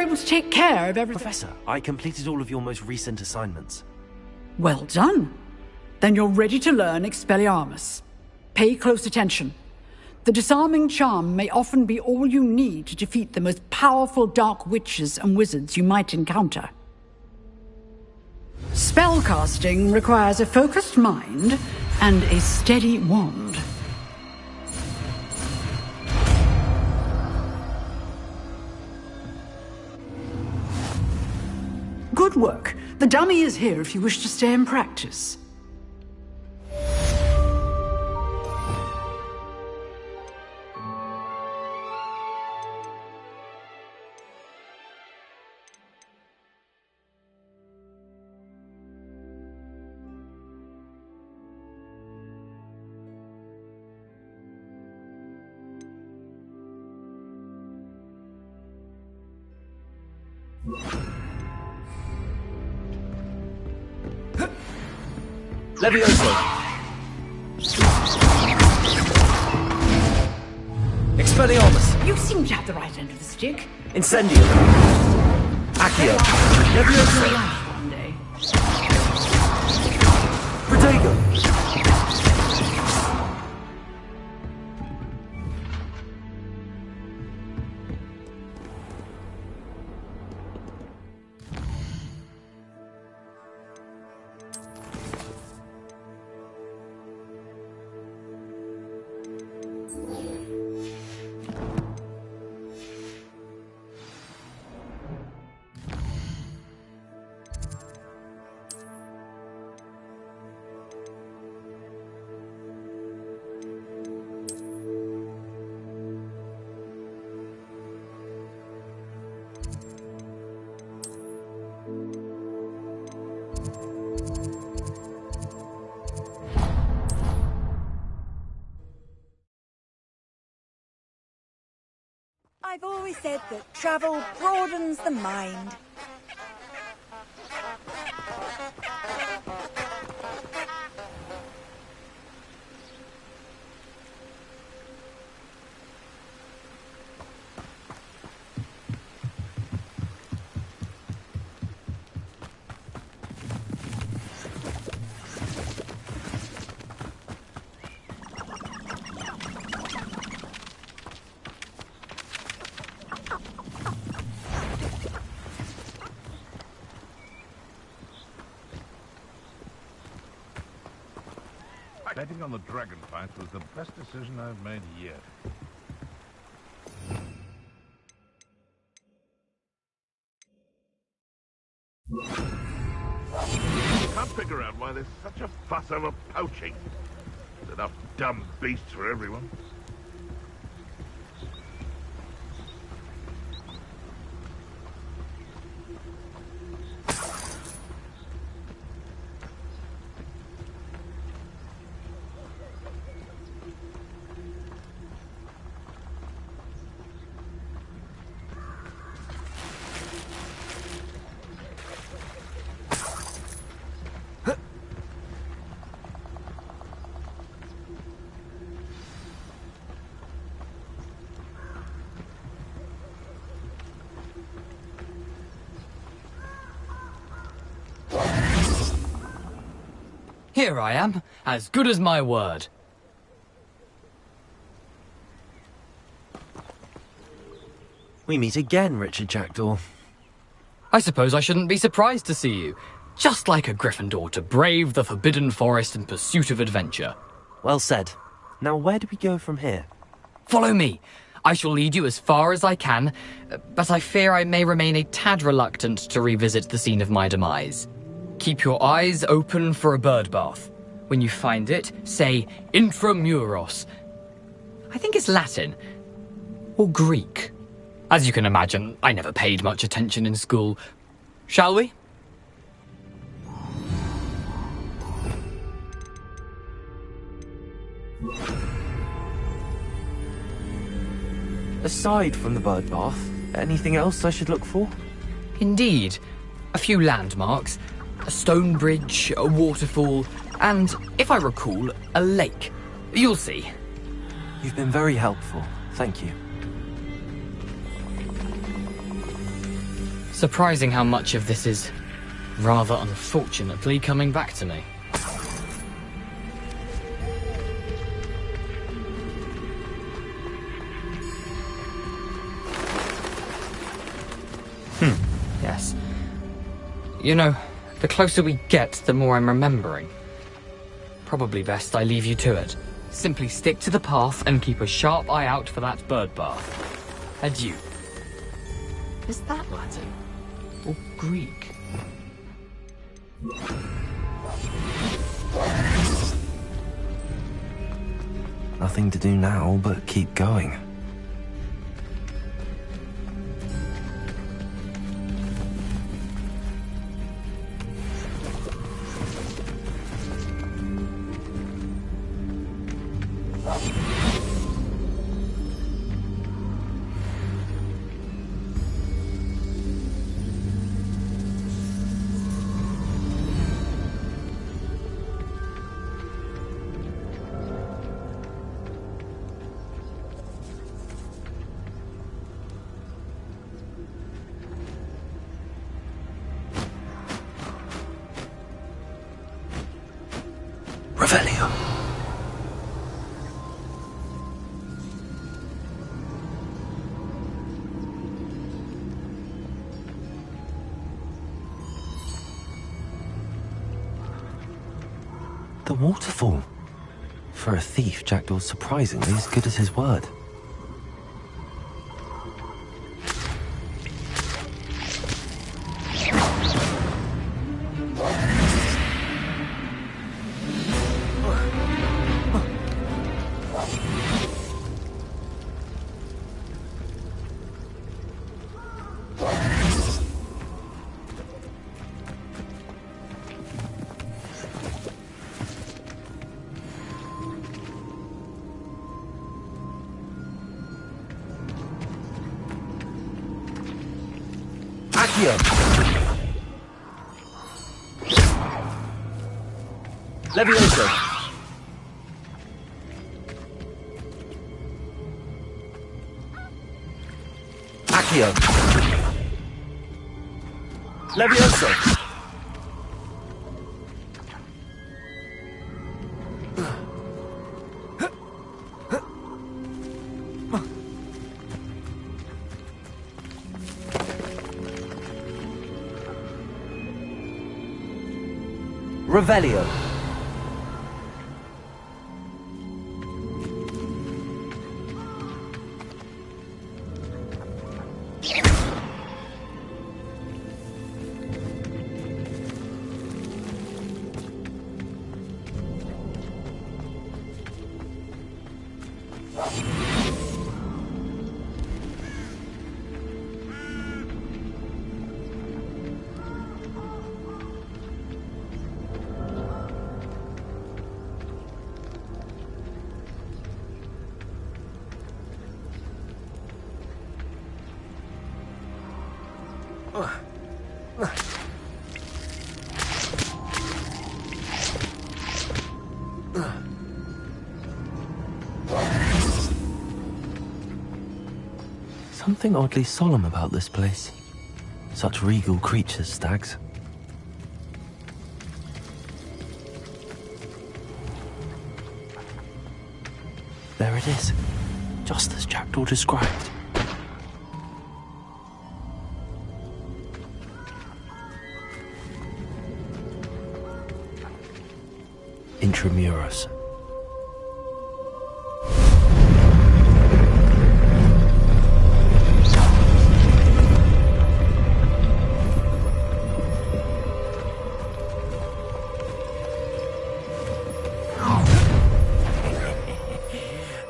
able to take care of everything. Professor, I completed all of your most recent assignments. Well done. Then you're ready to learn Expelliarmus. Pay close attention. The disarming charm may often be all you need to defeat the most powerful dark witches and wizards you might encounter. Spellcasting requires a focused mind and a steady wand. Good work. The dummy is here if you wish to stay and practice. Levioso! Expelliarmus! You seem to have the right end of the stick. Incendio! Accio! Levioso! One day. Protego! I've always said that travel broadens the mind. Betting on the dragon fight was the best decision I've made yet. Can't figure out why there's such a fuss over poaching. There's enough dumb beasts for everyone. Here I am, as good as my word. We meet again, Richard Jackdaw. I suppose I shouldn't be surprised to see you. Just like a Gryffindor to brave the Forbidden Forest in pursuit of adventure. Well said. Now where do we go from here? Follow me. I shall lead you as far as I can, but I fear I may remain a tad reluctant to revisit the scene of my demise. Keep your eyes open for a bird bath. When you find it, say intramuros. I think it's Latin. Or Greek. As you can imagine, I never paid much attention in school. Shall we? Aside from the bird bath, anything else I should look for? Indeed. A few landmarks. A stone bridge, a waterfall, and, if I recall, a lake. You'll see. You've been very helpful. Thank you. Surprising how much of this is, rather unfortunately, coming back to me. Yes. You know, the closer we get, the more I'm remembering. Probably best I leave you to it. Simply stick to the path and keep a sharp eye out for that bird bath. Adieu. Is that Latin? Or Greek? Nothing to do now but keep going. Revelio. The waterfall. For a thief, Jackdaw's surprisingly as good as his word. Levioso. Accio. Levioso. Revelio. Something oddly solemn about this place. Such regal creatures, stags. There it is, just as Jackdaw described. Intramuros.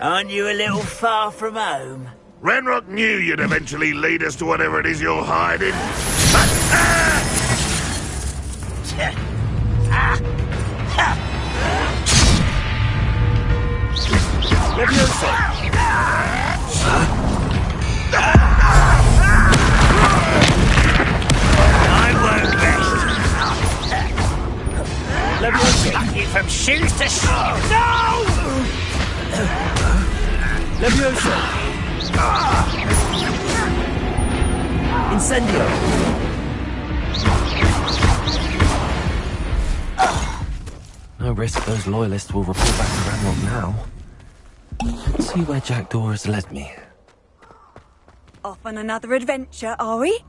Aren't you a little far from home? Renrock knew you'd eventually lead us to whatever it is you're hiding. Levioso. I won't rest. Levioso. Cut you from shoes to shoes. No! Levioso. Incendio. risk those loyalists will report back to Ranrock now. Let's see where Jackdaw has led me. Off on another adventure, are we?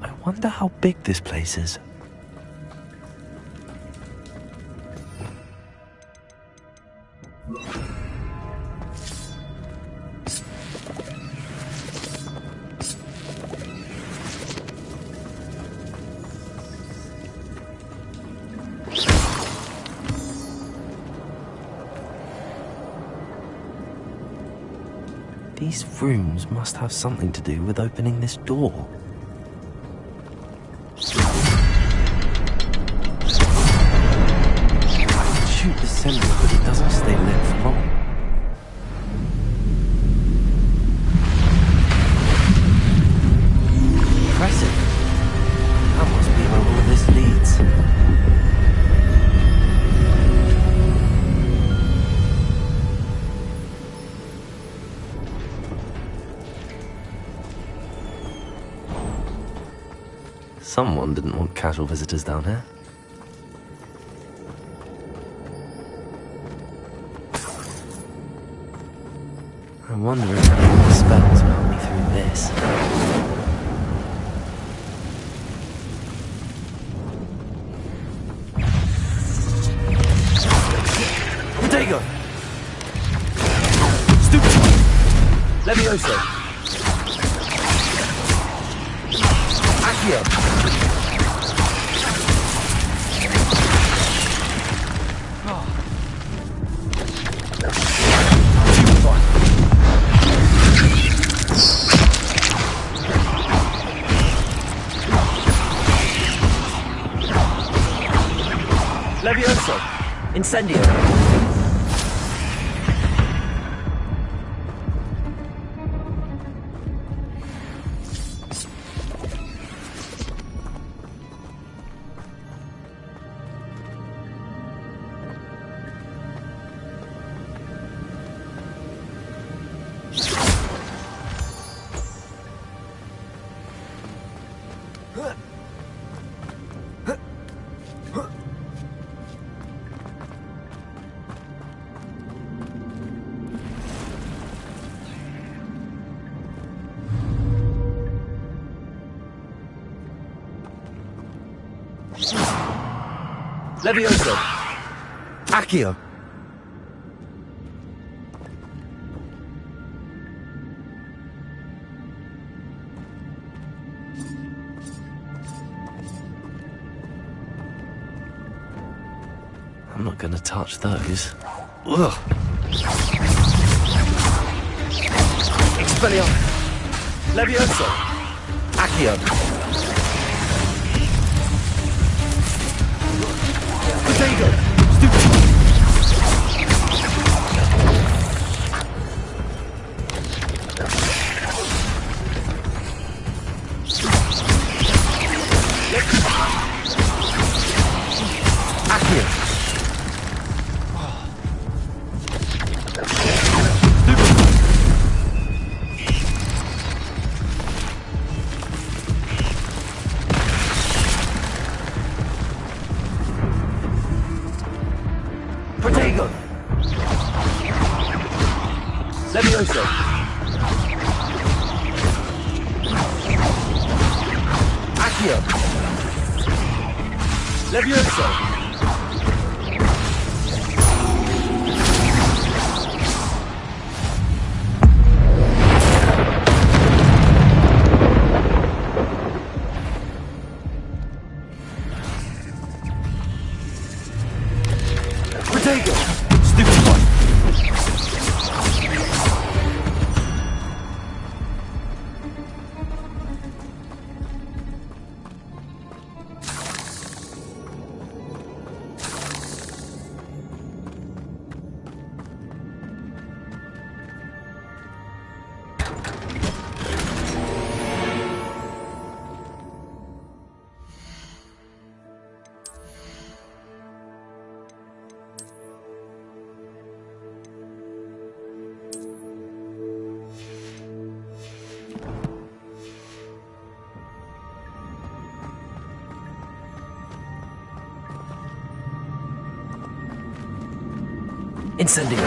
I wonder how big this place is. These rooms must have something to do with opening this door. I can shoot the symbol, but it doesn't stay lit for long. Impressive. That must be where all of this leads. Someone didn't want casual visitors down here. I wonder if the spells will help me through this. Protego! Stupid! Levioso! Accio! Levioso! Incendio! Levioso! Accio! I'm not gonna touch those. Ugh! Expelliarmus! Levioso! Accio! Potato! Stupid! Accio! Protego! Levioso! Accio! Levioso! Protego! Stupid one! Incendio.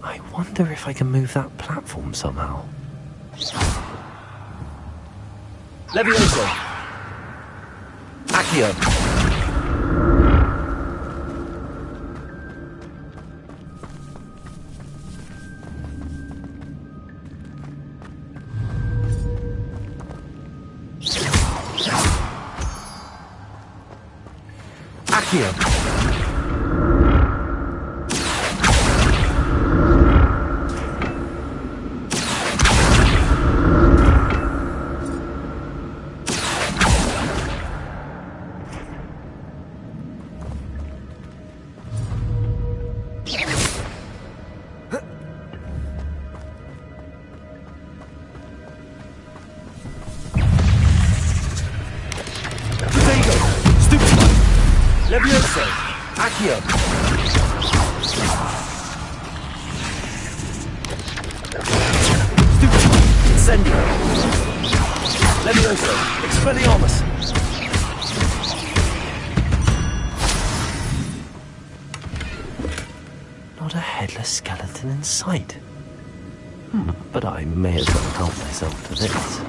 I wonder if I can move that platform somehow. Levioso! Accio! Accio! Levioso! Accio! Incendio! Levioso! Expelliarmus! Not a headless skeleton in sight. But I may as well help myself to this.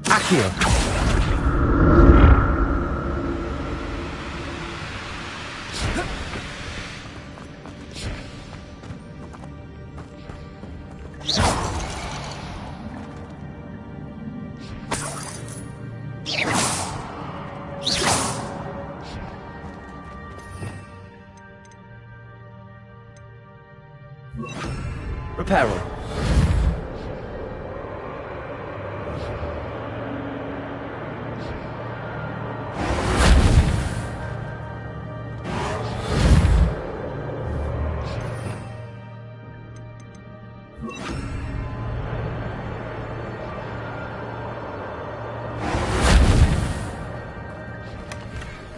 Accio! Reparo.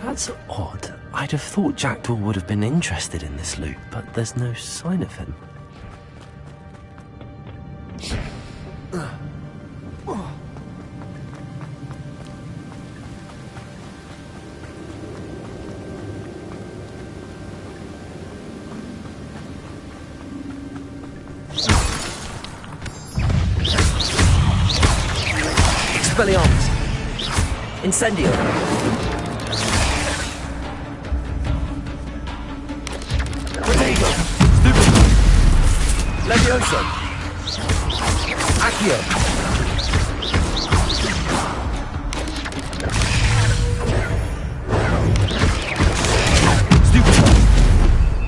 That's odd. I'd have thought Jackdaw would have been interested in this loot, but there's no sign of him. Expelliarmus. Incendio. Protego. Stupid. Levioso. Accio. Stupid.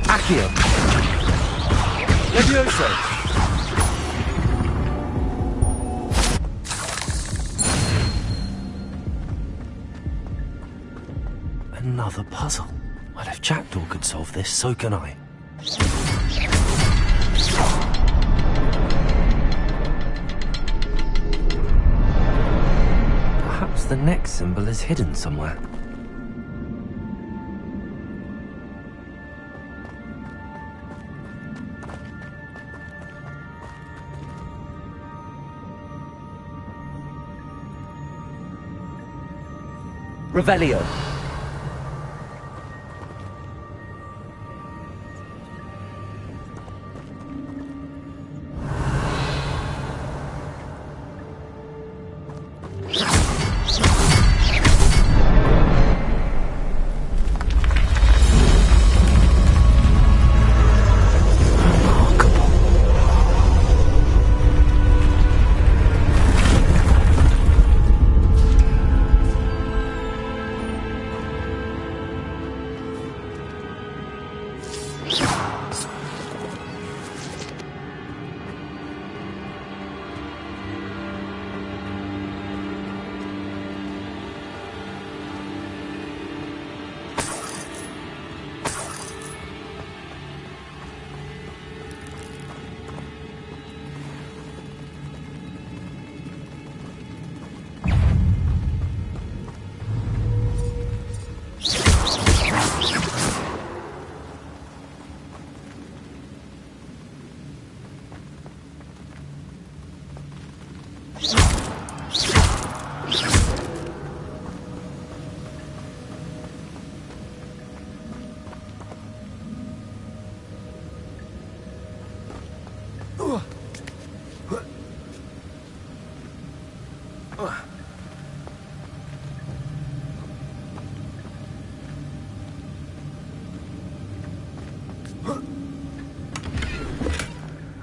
Accio. Levioso. Another puzzle. Well, if Jackdaw could solve this, so can I. Perhaps the next symbol is hidden somewhere. Revelio.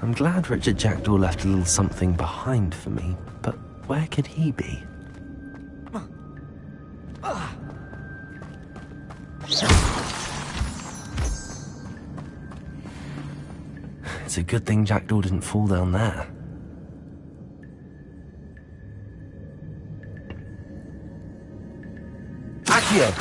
I'm glad Richard Jackdaw left a little something behind for me, but where could he be? It's a good thing Jackdaw didn't fall down there. Accio.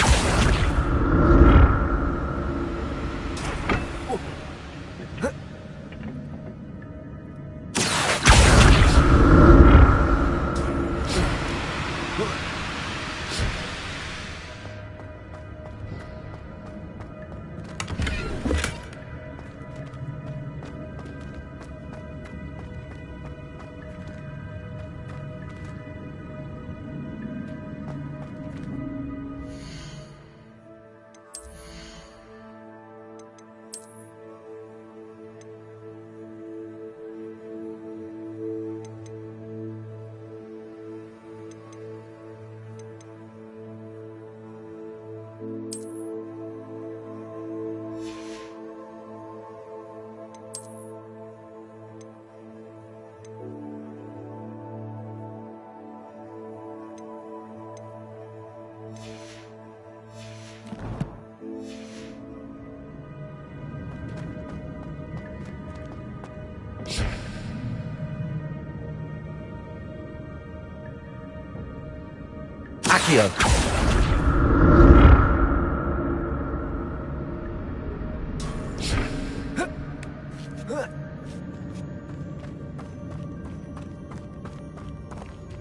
Accio.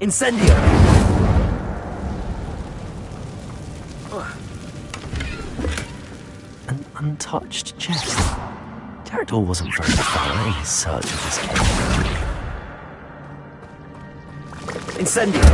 Incendio. An untouched chest. Jackdaw wasn't very thorough in his search of this cave. Incendio.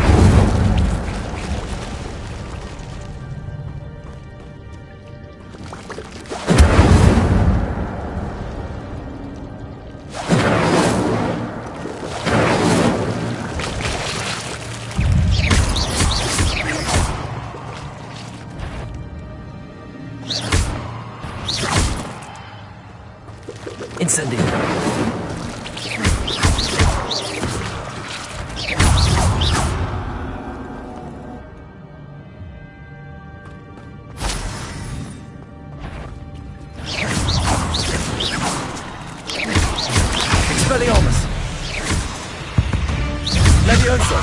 Incendio. Expelliarmus. Levioso.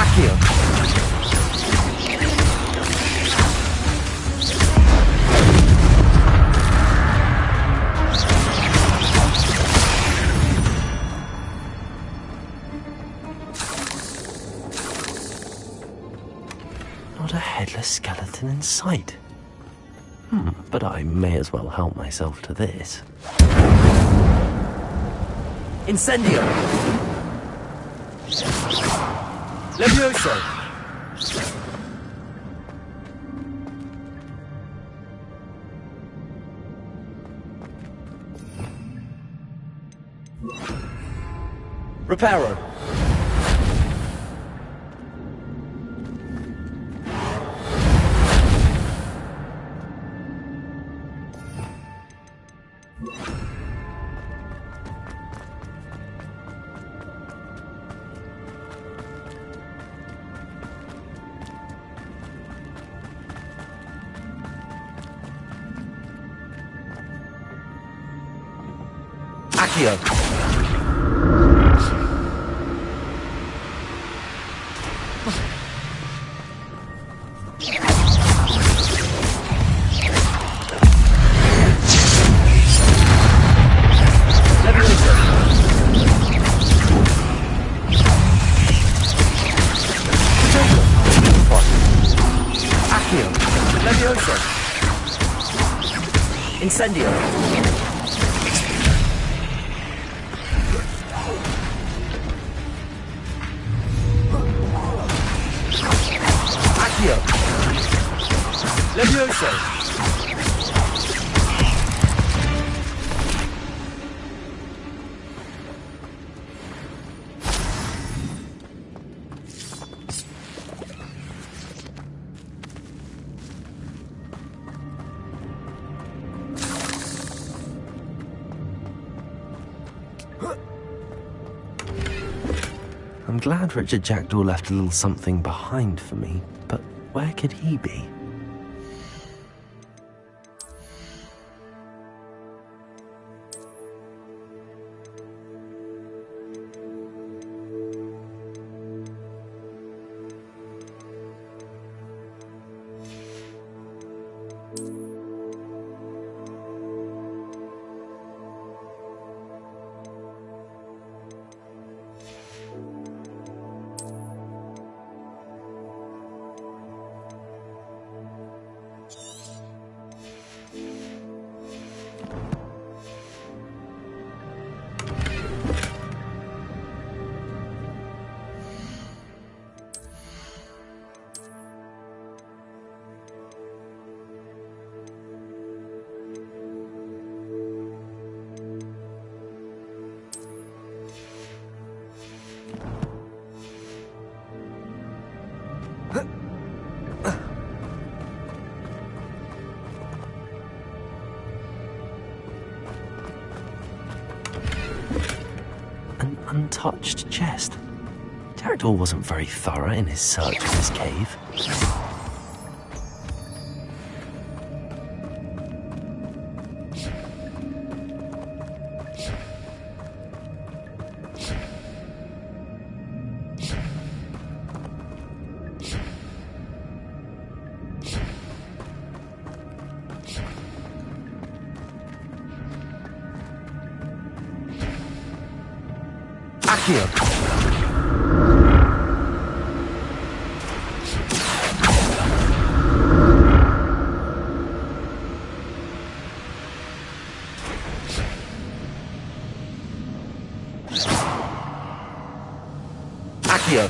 Accio. Not a headless skeleton in sight. But I may as well help myself to this. Incendio. Levioso. Reparo. Accio. Levioso. Incendio. Accio. Levioso. I'm glad Richard Jackdaw left a little something behind for me, but where could he be? An untouched chest. Jackdaw wasn't very thorough in his search of this cave. Accio. Accio.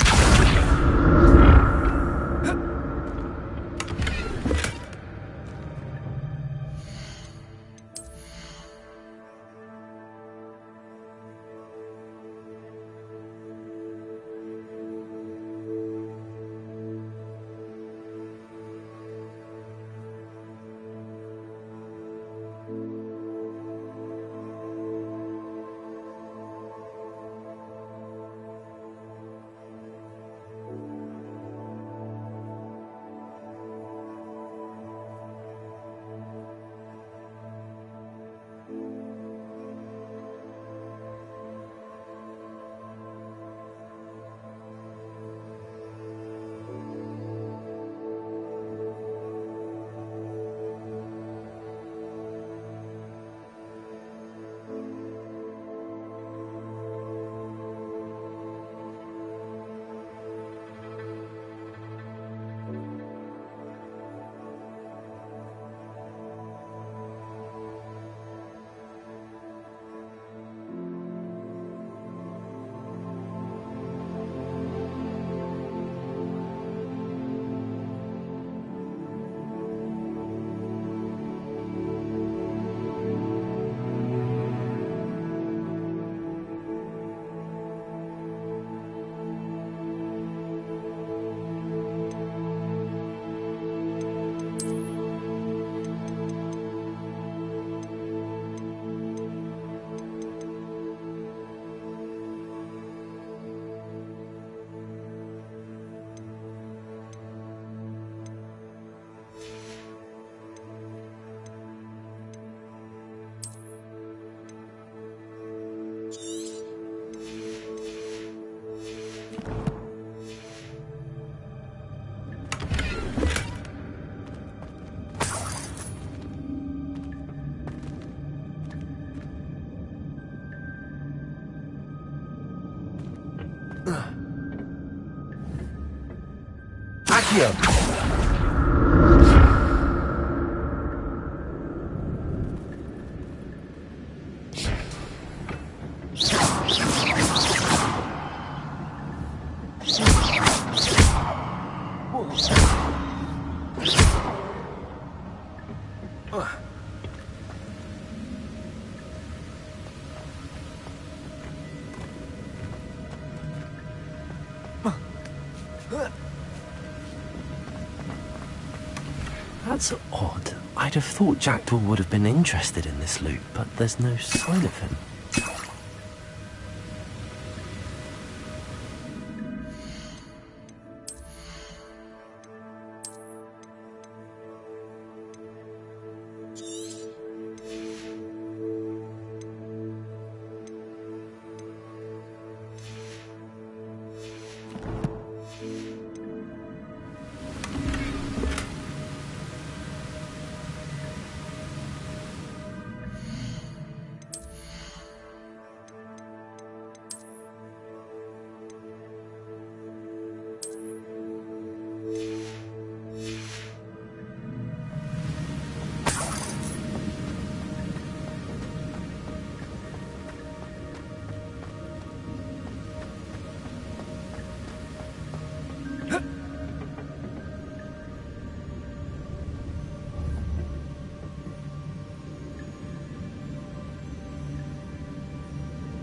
Accio! That's odd. I'd have thought Jackdaw would have been interested in this loot, but there's no sign of him.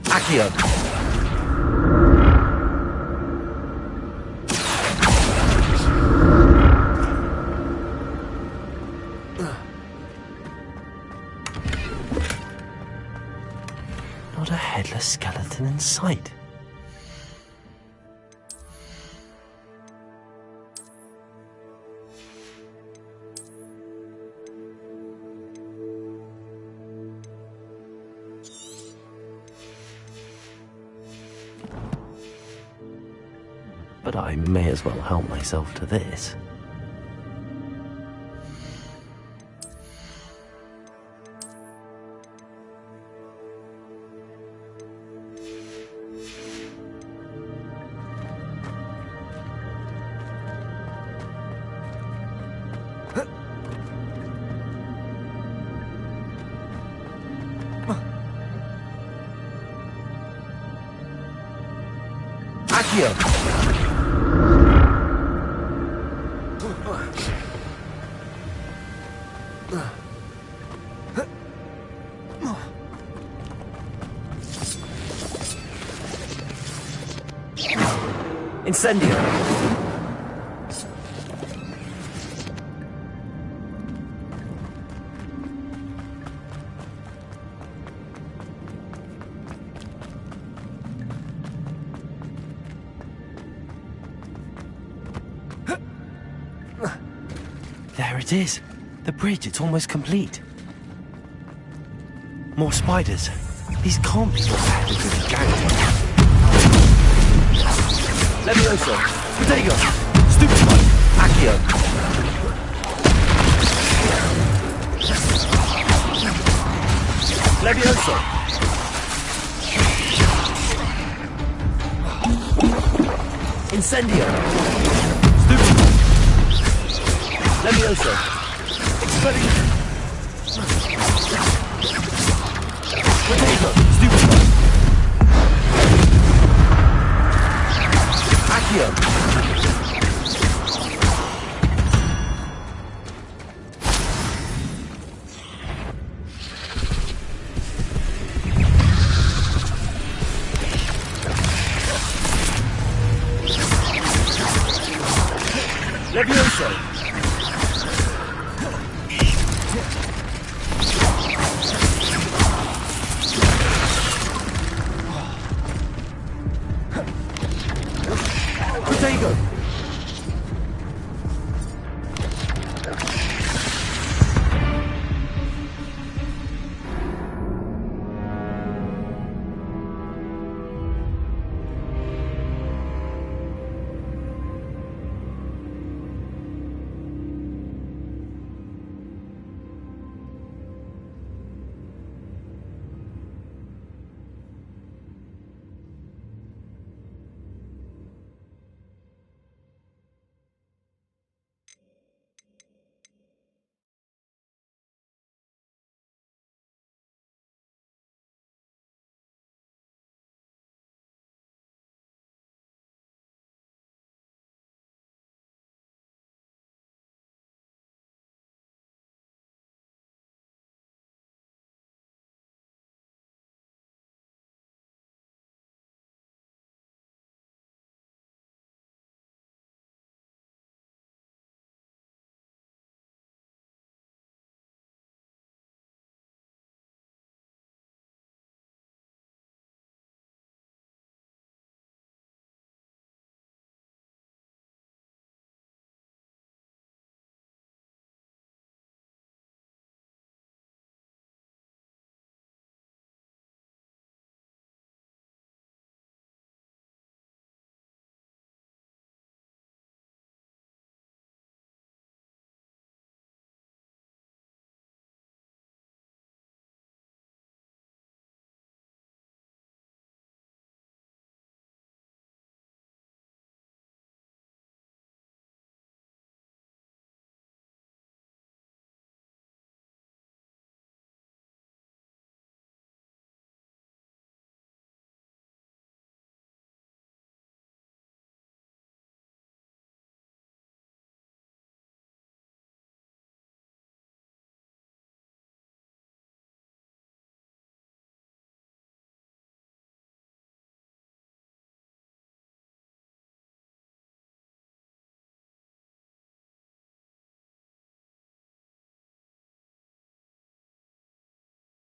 Accio! Not a headless skeleton in sight. But I may as well help myself to this. Accio! Incendio! There it is. The bridge, it's almost complete. More spiders. These can't be what's happened to the gang. Levioso! Protego! Stupefy! Accio! Levioso! Incendio! Stupefy! Levioso! Expelliarmus! Protego! Stupefy! Accio! Levioso! Protego!